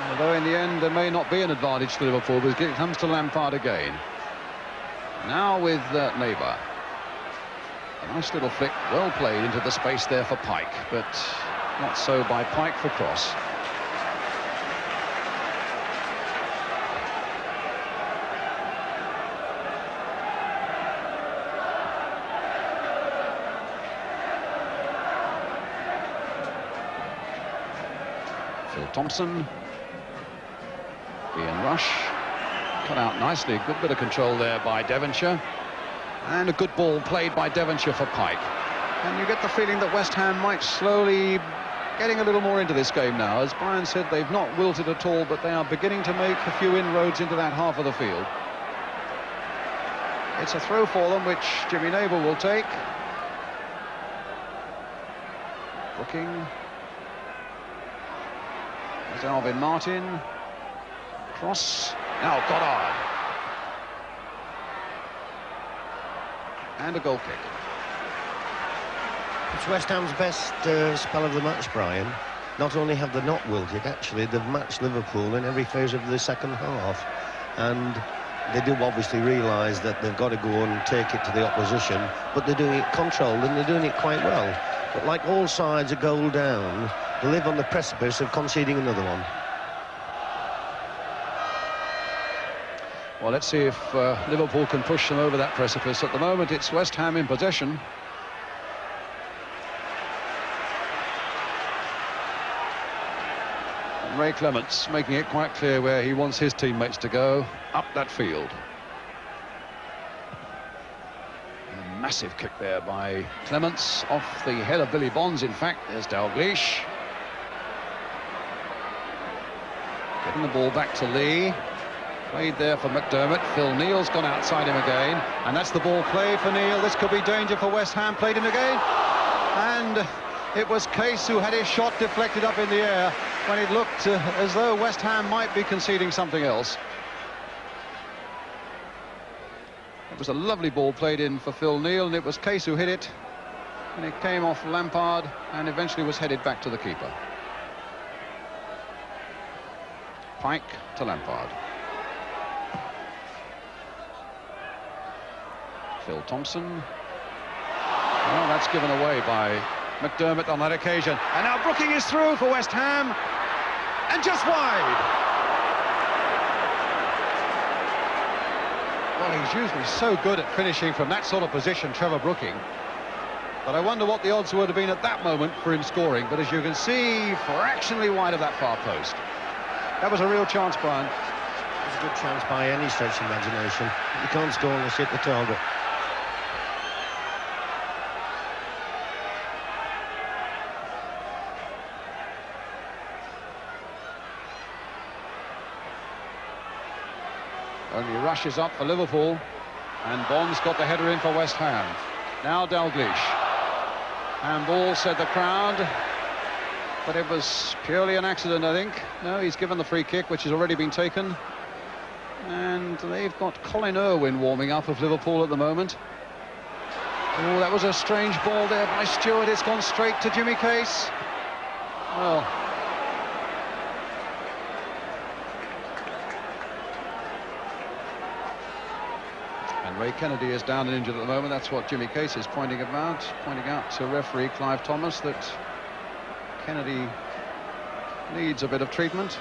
Although in the end there may not be an advantage to Liverpool, but it comes to Lampard again. Now with Neighbour. A nice little flick, well played into the space there for Pike, but not so by Pike for Cross. Phil Thompson. Ian Rush, cut out nicely, good bit of control there by Devonshire, and a good ball played by Devonshire for Pike. And you get the feeling that West Ham might slowly getting a little more into this game now. As Brian said, they've not wilted at all, but they are beginning to make a few inroads into that half of the field. It's a throw for them, which Jimmy Naval will take. Looking. There's Alvin Martin. Cross. Now Goddard. And a goal kick. It's West Ham's best spell of the match, Brian. Not only have they not wilted, actually, they've matched Liverpool in every phase of the second half. And they do obviously realise that they've got to go and take it to the opposition, but they're doing it controlled, and they're doing it quite well. But like all sides, a goal down, they live on the precipice of conceding another one. Well, let's see if Liverpool can push them over that precipice. At the moment, it's West Ham in possession. Ray Ray Clements, making it quite clear where he wants his teammates to go, up that field. A massive kick there by Clements, off the head of Billy Bonds, in fact. There's Dalglish. Getting the ball back to Lee. Played there for McDermott. Phil Neal's gone outside him again. And that's the ball played for Neal. This could be danger for West Ham. Played him again. And it was Case who had his shot deflected up in the air when it looked as though West Ham might be conceding something else. It was a lovely ball played in for Phil Neal, and it was Case who hit it. And it came off Lampard and eventually was headed back to the keeper. Pike to Lampard. Phil Thompson. Well, that's given away by McDermott on that occasion. And now Brooking is through for West Ham. And just wide. Well, he's usually so good at finishing from that sort of position, Trevor Brooking. But I wonder what the odds would have been at that moment for him scoring. But as you can see, fractionally wide of that far post. That was a real chance, Brian. It was a good chance by any stretch of imagination. You can't score unless you hit the target. Only rushes up for Liverpool, and Bonds got the header in for West Ham. Now Dalglish. Handball, said the crowd, but it was purely an accident, I think. No, he's given the free kick, which has already been taken. And they've got Colin Irwin warming up of Liverpool at the moment. Oh, that was a strange ball there by Stewart. It's gone straight to Jimmy Case. Well, Ray Kennedy is down and injured at the moment. That's what Jimmy Case is pointing out to referee Clive Thomas, that Kennedy needs a bit of treatment.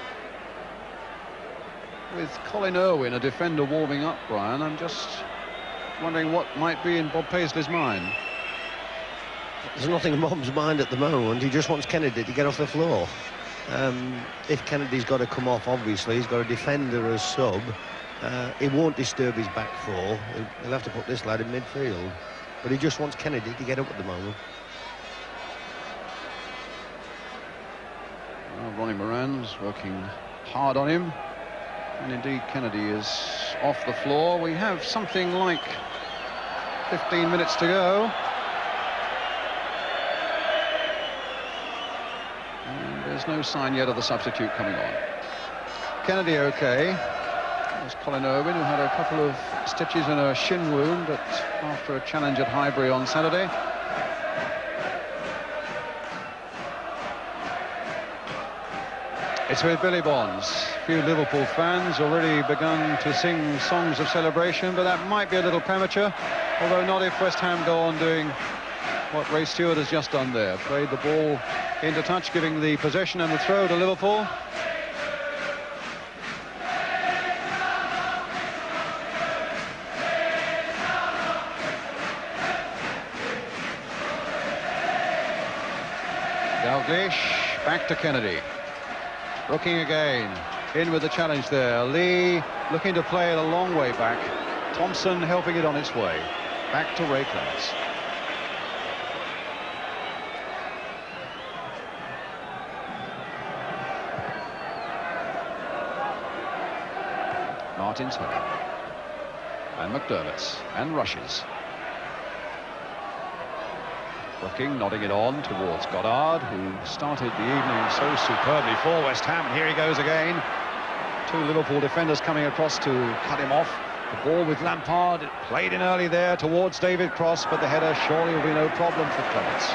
With Colin Irwin, a defender, warming up, Brian, I'm just wondering what might be in Bob Paisley's mind. There's nothing in Bob's mind at the moment. He just wants Kennedy to get off the floor. If Kennedy's got to come off, obviously, he's got a defender as sub. It won't disturb his back four. He'll have to put this lad in midfield, but he just wants Kennedy to get up at the moment. Well, Ronnie Moran's working hard on him, and indeed Kennedy is off the floor. We have something like 15 minutes to go, and there's no sign yet of the substitute coming on. Kennedy okay. There's Colin Irwin, who had a couple of stitches in a shin wound after a challenge at Highbury on Saturday. It's with Billy Bonds. A few Liverpool fans already begun to sing songs of celebration, but that might be a little premature, although not if West Ham go on doing what Ray Stewart has just done there. Played the ball into touch, giving the possession and the throw to Liverpool. Dalglish, back to Kennedy. Looking again, in with the challenge there. Lee looking to play it a long way back. Thompson helping it on its way. Back to Ray Clements. Martin's header. And McDermott's, and rushes. Brooking nodding it on towards Goddard, who started the evening so superbly for West Ham. And here he goes again. Two Liverpool defenders coming across to cut him off. The ball with Lampard, played in early there towards David Cross, but the header surely will be no problem for Clements.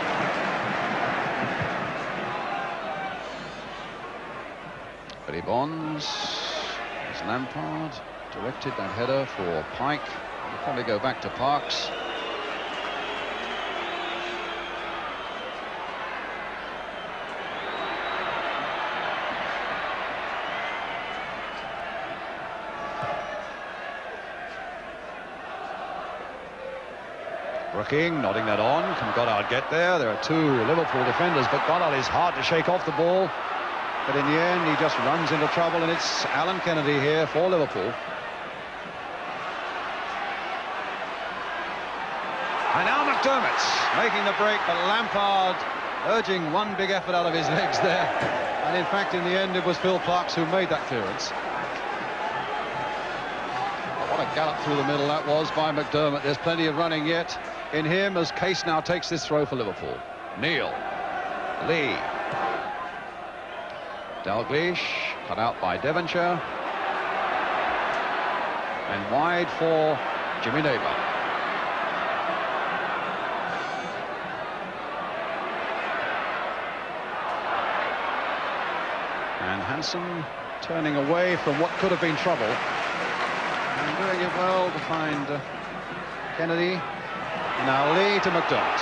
Billy Bonds, as Lampard directed that header for Pike. He'll probably go back to Parks. Brooking nodding that on. Can Goddard get there? There are two Liverpool defenders, but Goddard is hard to shake off the ball. But in the end, he just runs into trouble, and it's Alan Kennedy here for Liverpool. And now McDermott making the break, but Lampard urging one big effort out of his legs there. And in fact, in the end, it was Phil Parkes who made that clearance. But what a gallop through the middle that was by McDermott. There's plenty of running yet in him as Case now takes this throw for Liverpool. Neil, Lee, Dalglish, cut out by Devonshire, and wide for Jimmy Neighbour. And Hansen turning away from what could have been trouble and doing it well to find Kennedy. Now Lee to McDermott.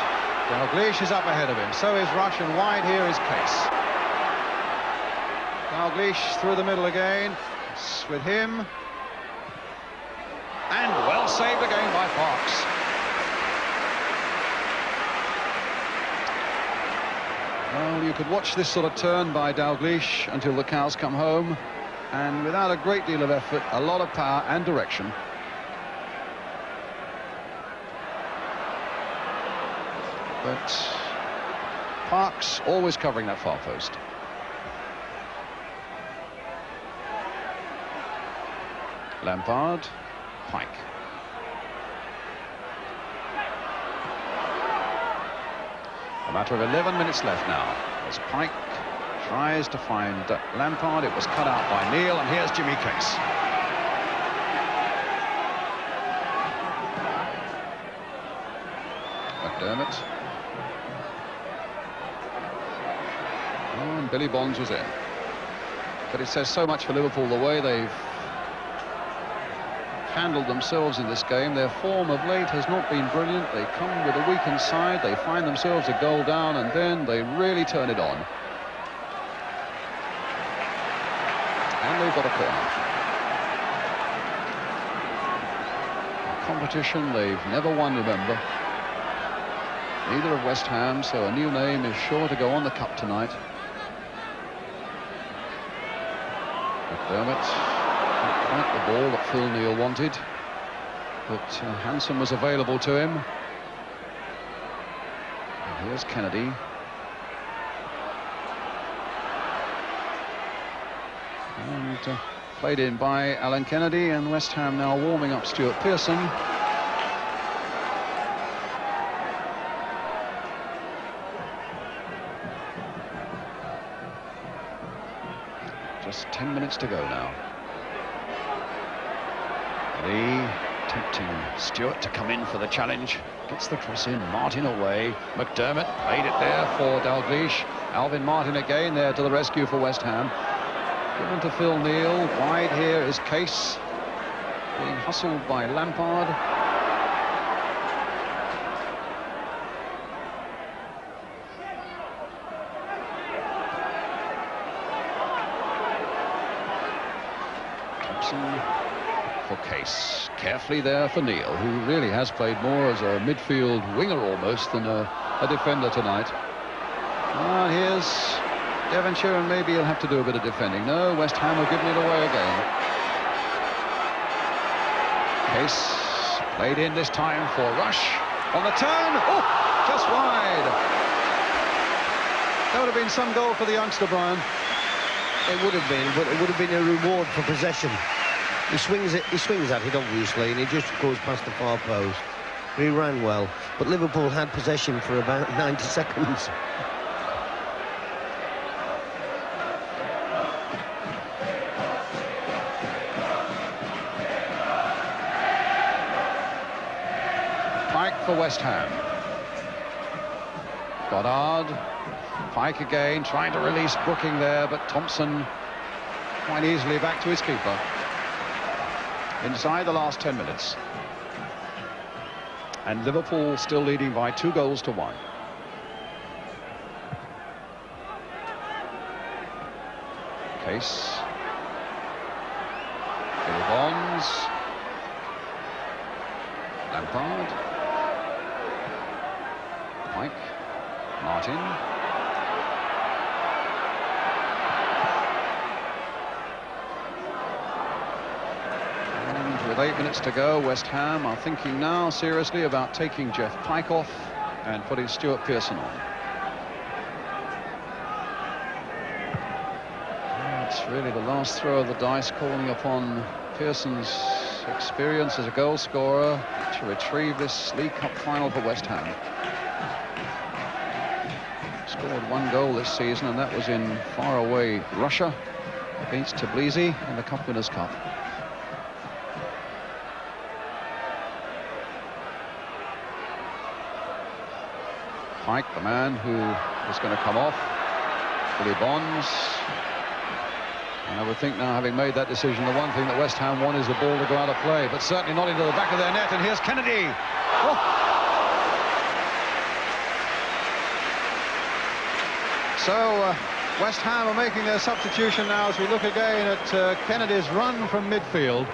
Dalglish is up ahead of him, so is Rush, and wide here is Case. Dalglish through the middle again. It's with him. And well saved again by Parkes. Well, you could watch this sort of turn by Dalglish until the cows come home, and without a great deal of effort, a lot of power and direction. But Parkes always covering that far post. Lampard, Pike. A matter of 11 minutes left now as Pike tries to find Lampard. It was cut out by Neil, and here's Jimmy Case. McDermott. Oh, and Billy Bonds was in. But it says so much for Liverpool the way they've handled themselves in this game. Their form of late has not been brilliant. They come with a weakened side, they find themselves a goal down, and then they really turn it on. And they've got a corner. A competition they've never won, remember. Neither of West Ham, so a new name is sure to go on the cup tonight. McDermott. Not quite the ball that Phil Neal wanted, but Hansen was available to him. And here's Kennedy. And played in by Alan Kennedy, and West Ham now warming up Stuart Pearson. Just 10 minutes to go now. Lee tempting Stewart to come in for the challenge. Gets the cross in, Martin away. McDermott played it there for Dalglish. Alvin Martin again there to the rescue for West Ham. Given to Phil Neal. Wide here is Case. Being hustled by Lampard. Thompson for Case. Carefully there for Neil, who really has played more as a midfield winger almost than a defender tonight. Ah, here's Devonshire, and maybe he'll have to do a bit of defending. No, West Ham have given it away again. Case played in this time for Rush. On the turn, oh, just wide. That would have been some goal for the youngster, Brian. It would have been, but it would have been a reward for possession. He swings at it, obviously, and he just goes past the far post. He ran well, but Liverpool had possession for about 90 seconds. Pike for West Ham. Goddard. Pike again, trying to release Brooking there, but Thompson quite easily back to his keeper. Inside the last 10 minutes. And Liverpool still leading by 2-1. Case. Billy Bonds. Lampard. Pike. Martin. with 8 minutes to go, West Ham are thinking now seriously about taking Jeff Pike off and putting Stuart Pearson on. It's really the last throw of the dice, calling upon Pearson's experience as a goal scorer to retrieve this League Cup final for West Ham. Scored 1 goal this season, and that was in faraway Russia against Tbilisi in the Cup Winners' Cup. Pike, the man who is going to come off. Billy Bonds. And I would think now, having made that decision, the one thing that West Ham want is the ball to go out of play, but certainly not into the back of their net. And here's Kennedy. Oh. So West Ham are making their substitution now as we look again at Kennedy's run from midfield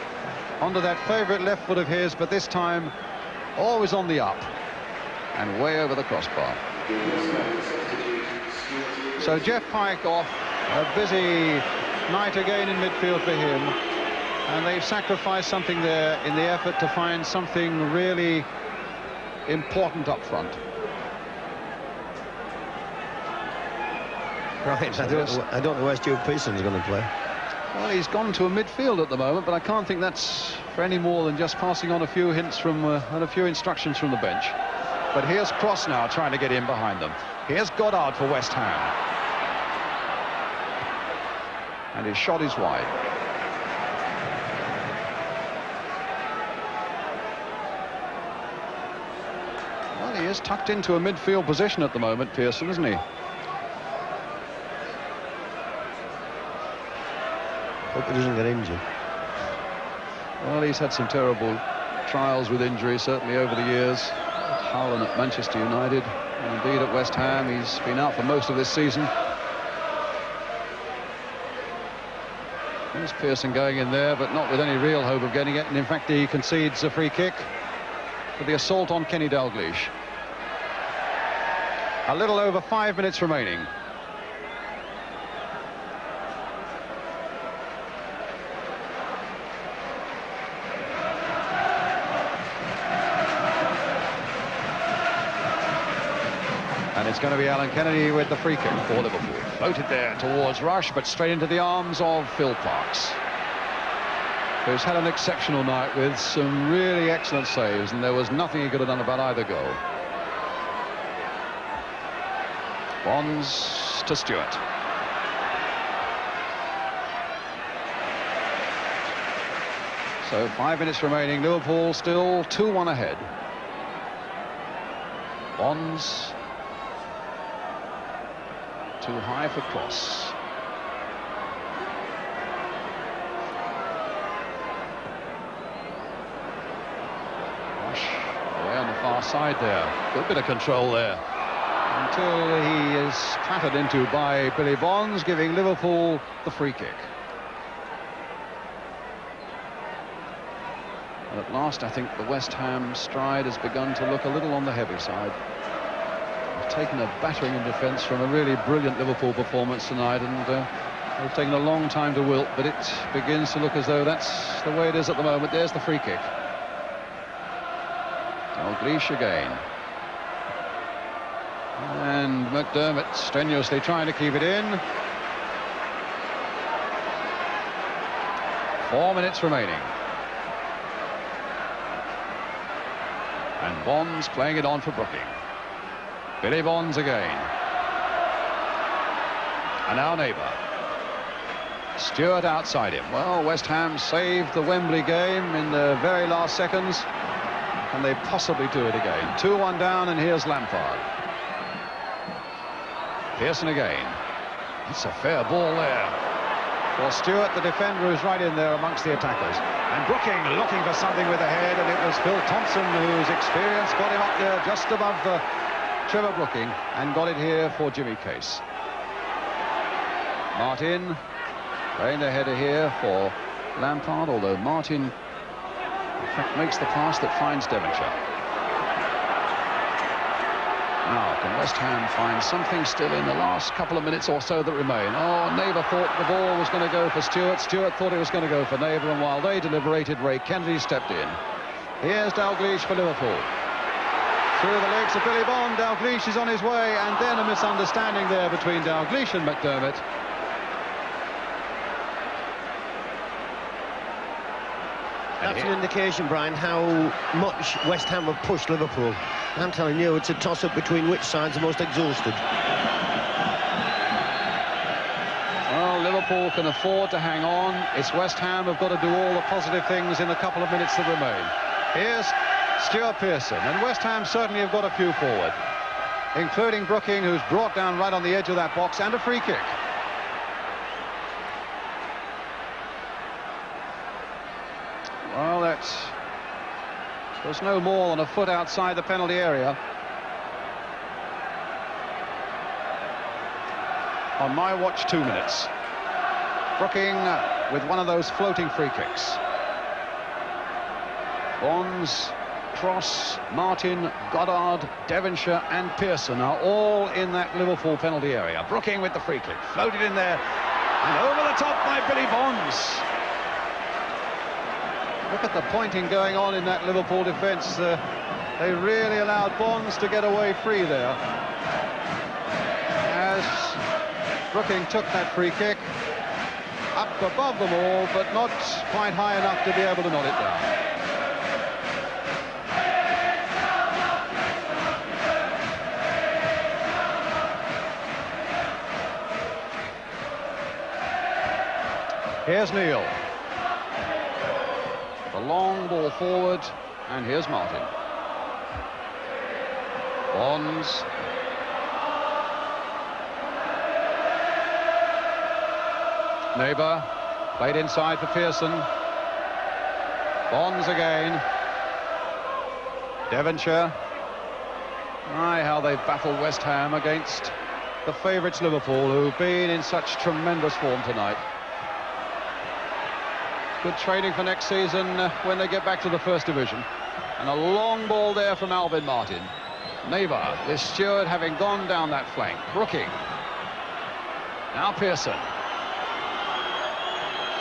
onto that favourite left foot of his, but this time always on the up and way over the crossbar. So Jeff Pike off, a busy night again in midfield for him, and they've sacrificed something there in the effort to find something really important up front. Right, I don't know where Stuart Pearson's going to play. Well, he's gone to a midfield at the moment, but I can't think that's for any more than just passing on a few hints from and a few instructions from the bench. But here's Cross now trying to get in behind them. Here's Goddard for West Ham. And his shot is wide. Well, he is tucked into a midfield position at the moment, Pearson, isn't he? Hope he doesn't get injured. Well, he's had some terrible trials with injury, certainly over the years. At Hull and at Manchester United, and indeed at West Ham. He's been out for most of this season. There's Pearson going in there, but not with any real hope of getting it. And in fact, he concedes a free kick for the assault on Kenny Dalglish. A little over 5 minutes remaining. And it's going to be Alan Kennedy with the free kick for Liverpool. Floated there towards Rush, but straight into the arms of Phil Parkes, who's had an exceptional night with some really excellent saves, and there was nothing he could have done about either goal. Bonds to Stewart. So 5 minutes remaining. Liverpool still 2-1 ahead. Bonds. Too high for Cross. Rush away on the far side there. Good bit of control there. Until he is clattered into by Billy Bonds, giving Liverpool the free kick. And at last, I think the West Ham stride has begun to look a little on the heavy side. Taken a battering in defence from a really brilliant Liverpool performance tonight, and they've taken a long time to wilt, but it begins to look as though that's the way it is at the moment. There's the free kick. Dalglish again. And McDermott strenuously trying to keep it in. 4 minutes remaining. And Bonds playing it on for Brooking. Billy Bonds again. And now Neighbour. Stewart outside him. Well, West Ham saved the Wembley game in the very last seconds. Can they possibly do it again? 2-1 down, and here's Lampard. Pearson again. It's a fair ball there. For Stewart, the defender, is right in there amongst the attackers. And Brooking looking for something with the head, and it was Phil Thompson whose experience got him up there just above the Trevor Brooking, and got it here for Jimmy Case. Martin playing the header here for Lampard, although Martin in fact makes the pass that finds Devonshire. Now, can West Ham find something still in the last couple of minutes or so that remain? Oh, Neighbour thought the ball was going to go for Stewart. Stewart thought it was going to go for Neighbour, and while they deliberated, Ray Kennedy stepped in. Here's Dalglish for Liverpool. Through the legs of Billy Bond, Dalglish is on his way, and then a misunderstanding there between Dalglish and McDermott. That's an indication, Brian, how much West Ham have pushed Liverpool. I'm telling you, it's a toss-up between which side's the most exhausted. Well, Liverpool can afford to hang on. It's West Ham who've got to do all the positive things in the couple of minutes that remain. Here's Stuart Pearson, and West Ham certainly have got a few forward, including Brooking, who's brought down right on the edge of that box, and a free kick. Well, there's no more than a foot outside the penalty area. On my watch, 2 minutes. Brooking with one of those floating free kicks. Bonds, Cross, Martin, Goddard, Devonshire and Pearson are all in that Liverpool penalty area. Brooking with the free kick, floated in there, and over the top by Billy Bonds. Look at the pointing going on in that Liverpool defence. They really allowed Bonds to get away free there. As Brooking took that free kick, up above them all, but not quite high enough to be able to knot it down. Here's Neil. The long ball forward, and here's Martin. Bonds. Neighbour, played inside for Pearson. Bonds again. Devonshire. My, how they battled West Ham against the favourites Liverpool, who've been in such tremendous form tonight. Good training for next season when they get back to the First Division. And a long ball there from Alvin Martin. Neighbour, this Stewart having gone down that flank. Brooking. Now Pearson.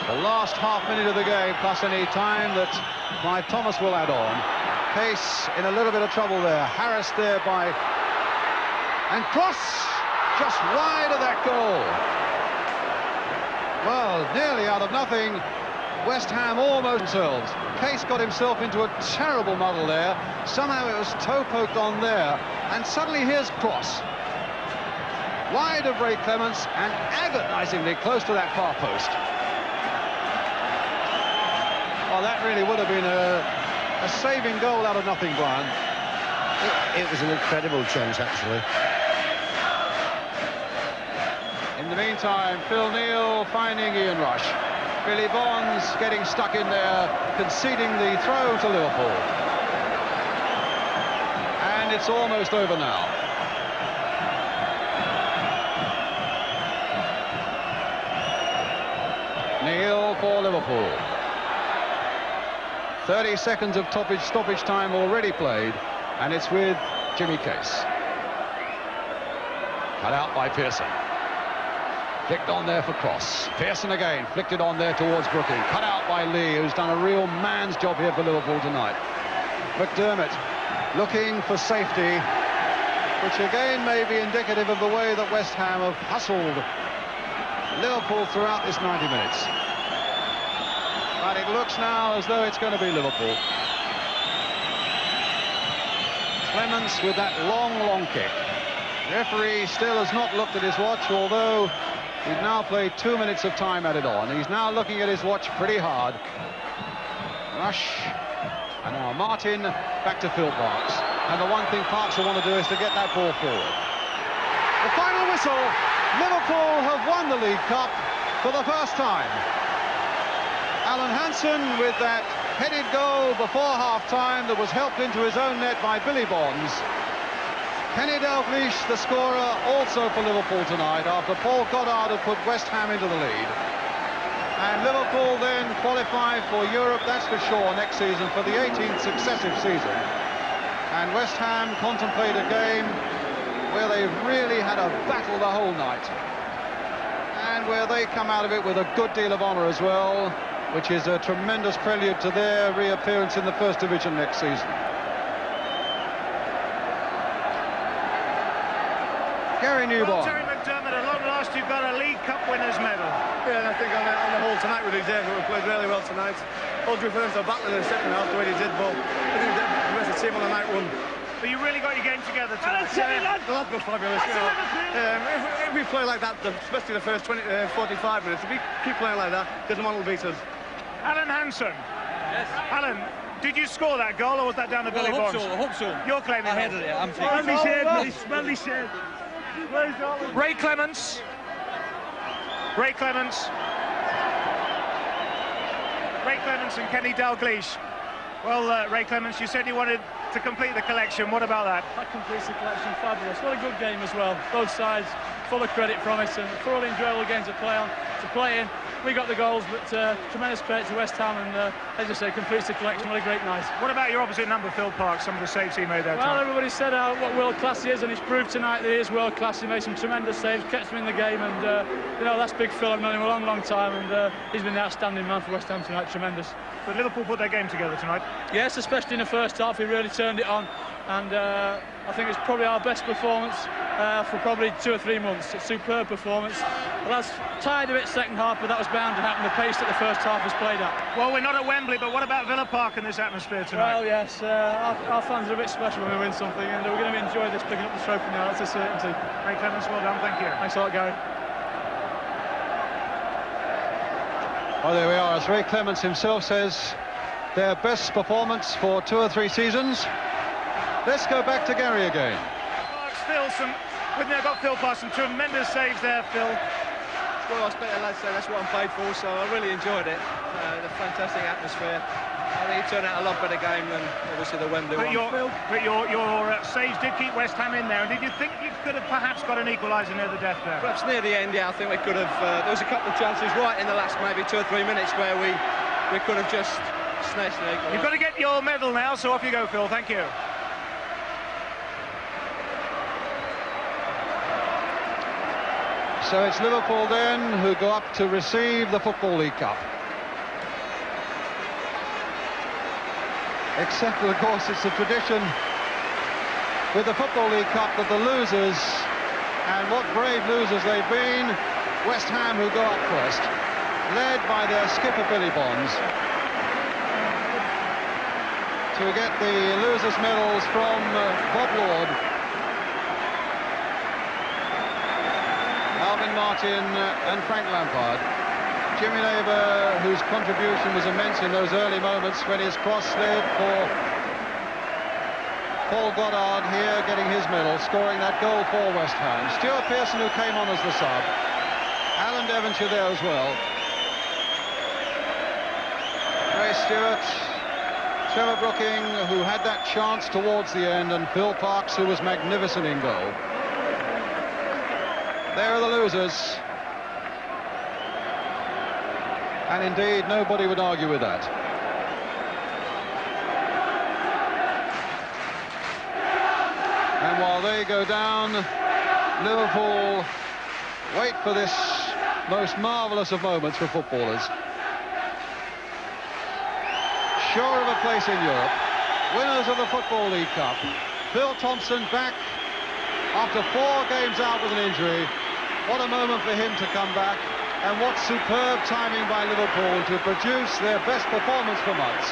The last half minute of the game, plus any time that Clive Thomas will add on. Pace in a little bit of trouble there. Harassed there by... And Cross just wide of that goal. Well, nearly out of nothing. West Ham almost themselves. Case got himself into a terrible muddle there. Somehow it was toe poked on there. And suddenly here's Cross. Wide of Ray Clements and agonisingly close to that far post. Well, that really would have been a saving goal out of nothing, Brian. It was an incredible chance, actually. In the meantime, Phil Neal finding Ian Rush. Billy Bonds getting stuck in there, conceding the throw to Liverpool. And it's almost over now. Neal for Liverpool. 30 seconds of stoppage time already played, and it's with Jimmy Case. Cut out by Pearson. Flicked on there for Cross. Pearson again, flicked it on there towards Brooking. Cut out by Lee, who's done a real man's job here for Liverpool tonight. McDermott looking for safety, which again may be indicative of the way that West Ham have hustled Liverpool throughout this 90 minutes. But it looks now as though it's going to be Liverpool. Clements with that long kick. Referee still has not looked at his watch, although he's now played 2 minutes of time added on. He's now looking at his watch pretty hard. Rush. And now Martin back to Phil Parks. And the one thing Parks will want to do is to get that ball forward. The final whistle. Liverpool have won the League Cup for the first time. Alan Hansen with that headed goal before half-time that was helped into his own net by Billy Bonds. Kenny Dalglish, the scorer, also for Liverpool tonight, after Paul Goddard had put West Ham into the lead. And Liverpool then qualify for Europe, that's for sure, next season, for the 18th successive season. And West Ham contemplate a game where they've really had a battle the whole night, and where they come out of it with a good deal of honour as well, which is a tremendous prelude to their reappearance in the First Division next season. Gary Newborn. Well, Terry McDermott, at long last you've got a League Cup winners' medal. Yeah, and I think on the whole tonight we deserve it. We played really well tonight. All due for them to battle in the second half the way they did, but I think the rest of the team on the night won. But you really got your game together tonight. The lads were fabulous. You know. If we play like that, especially the first 45 minutes, if we keep playing like that, there's no one will beat us. Alan Hansen. Yes. Alan, did you score that goal, or was that down to Billy Bonds? I hope so. You're claiming I that. headed it, I'm Well he said. Ray Clements. Ray Clements and Kenny Dalglish. Well, Ray Clements, you said you wanted to complete the collection. What about that? That completes the collection. Fabulous. What a good game as well. Both sides full of credit from it, and thoroughly enjoyable game to play in. We got the goals, but tremendous credit to West Ham, and as I say, completes the collection. What a great night. What about your opposite number, Phil Parkes? Some of the saves he made there. Well, everybody said what world class he is, and he's proved tonight that he is world class. He made some tremendous saves, kept him in the game, and you know, that's big Phil. I've known him a long, long time, and he's been the outstanding man for West Ham tonight. Tremendous. But Liverpool put their game together tonight. Yes, especially in the first half, he really turned it on, and I think it's probably our best performance for probably 2 or 3 months. A superb performance. The lads tired of it second half, but that was bound to happen. The pace that the first half was played at. Well, we're not at Wembley, but what about Villa Park in this atmosphere tonight? Well, yes, our fans are a bit special when we win something, and we're going to enjoy this, picking up the trophy now. That's a certainty. Ray Clements, well done. Thank you. Thanks a lot, Gary. Oh, there we are. As Ray Clements himself says, their best performance for 2 or 3 seasons. Let's go back to Gary again. I've got Phil Parkes, some tremendous saves there, Phil. Well, I expect the lads say that's what I'm paid for, so I really enjoyed it. The fantastic atmosphere. I think it turned out a lot better game than obviously the Wembley one. But your saves did keep West Ham in there, and did you think you could have perhaps got an equaliser near the death there? Perhaps near the end, yeah, I think we could have. There was a couple of chances right in the last maybe 2 or 3 minutes where we could have just snatched an equaliser. You've got to get your medal now, so off you go, Phil. Thank you. So it's Liverpool then who go up to receive the Football League Cup. Except that, of course, it's a tradition with the Football League Cup that the losers, and what brave losers they've been, West Ham who go up first, led by their skipper Billy Bonds, to get the losers' medals from Bob Lord, Alvin Martin and Frank Lampard. Jimmy Labour, whose contribution was immense in those early moments when his cross slid for Paul Goddard, here getting his medal, scoring that goal for West Ham. Stuart Pearson, who came on as the sub. Alan Devonshire there as well. Ray Stewart, Trevor Brooking, who had that chance towards the end, and Phil Parkes, who was magnificent in goal. There are the losers. And indeed, nobody would argue with that. And while they go down, Liverpool wait for this most marvellous of moments for footballers. Sure of a place in Europe, winners of the Football League Cup. Phil Thompson back after 4 games out with an injury. What a moment for him to come back, and what superb timing by Liverpool to produce their best performance for months.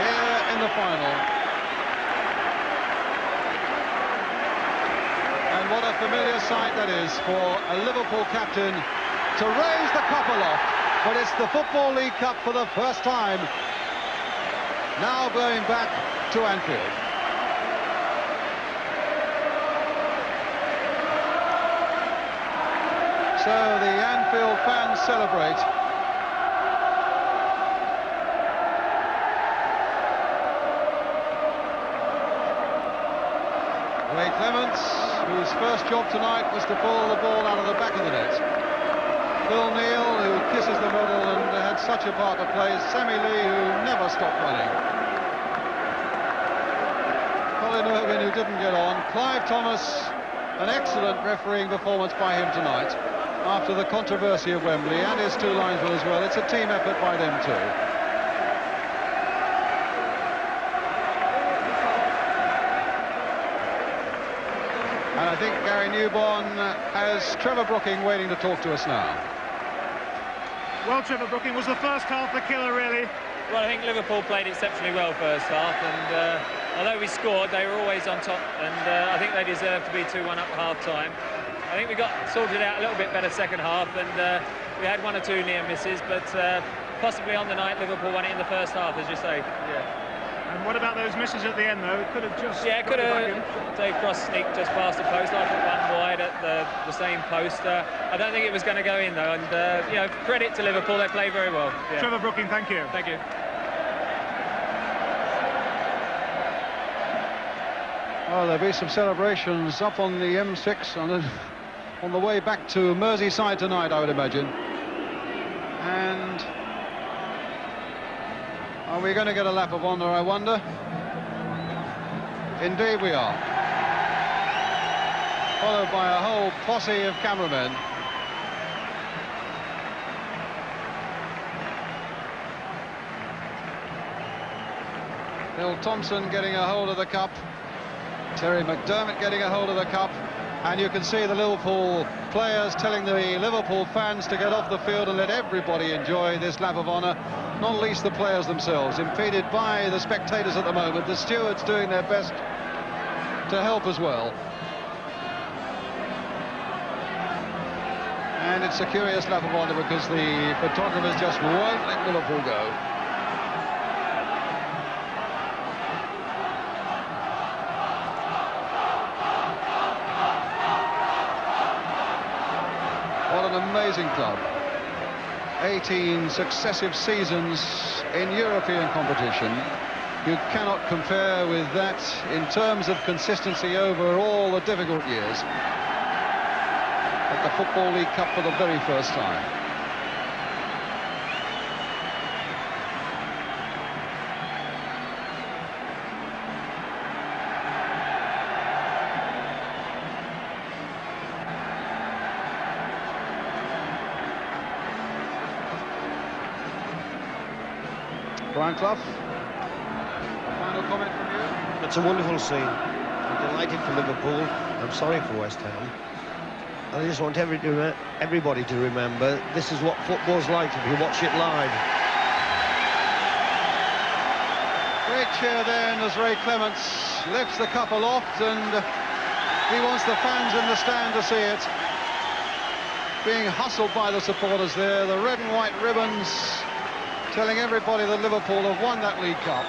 Here in the final. And what a familiar sight that is for a Liverpool captain to raise the cup aloft. But it's the Football League Cup for the first time, now going back to Anfield. So the Anfield fans celebrate. Ray Clements, whose first job tonight was to pull the ball out of the back of the net. Phil Neal, who kisses the medal and had such a part to play. Sammy Lee, who never stopped running. Colin Irwin, who didn't get on. Clive Thomas, an excellent refereeing performance by him tonight after the controversy of Wembley, and his two linesmen as well. It's a team effort by them too. And I think Gary Newborn has Trevor Brooking waiting to talk to us now. Well, Trevor Brooking, was the first half the killer, really? Well, I think Liverpool played exceptionally well first half, and although we scored, they were always on top, and I think they deserved to be 2-1 up at half-time. I think we got sorted out a little bit better second half, and we had one or two near misses, but possibly on the night, Liverpool won it in the first half, as you say. Yeah. And what about those misses at the end, though? It could have just... Yeah, could have. Dave Cross sneaked just past the post. I put one wide at the same post. I don't think it was going to go in, though. And, you know, credit to Liverpool, they played very well. Yeah. Trevor Brooking, thank you. Thank you. Well, there'll be some celebrations up on the M6 on the way back to Merseyside tonight, I would imagine. And... are we going to get a lap of honour, I wonder? Indeed we are. Followed by a whole posse of cameramen. Bill Thompson getting a hold of the cup. Terry McDermott getting a hold of the cup. And you can see the Liverpool players telling the Liverpool fans to get off the field and let everybody enjoy this lap of honour, not least the players themselves, impeded by the spectators at the moment, the stewards doing their best to help as well. And it's a curious lap of honour because the photographers just won't let Liverpool go. Amazing club. 18 successive seasons in European competition. You cannot compare with that in terms of consistency over all the difficult years. At the Football League Cup for the very first time. Brian Clough, final comment from you? It's a wonderful scene. I'm delighted for Liverpool. I'm sorry for West Ham. I just want everybody to remember this is what football's like if you watch it live. Great cheer then as Ray Clements lifts the cup aloft, and he wants the fans in the stand to see it. Being hustled by the supporters there, the red and white ribbons telling everybody that Liverpool have won that League Cup.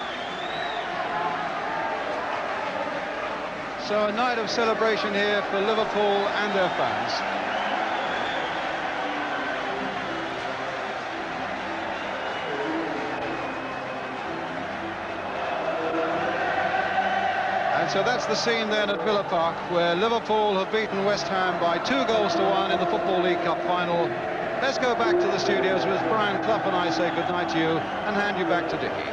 So a night of celebration here for Liverpool and their fans. And so that's the scene then at Villa Park, where Liverpool have beaten West Ham by 2-1 in the Football League Cup final. Let's go back to the studios with Brian Clough and I say goodnight to you and hand you back to Dickie.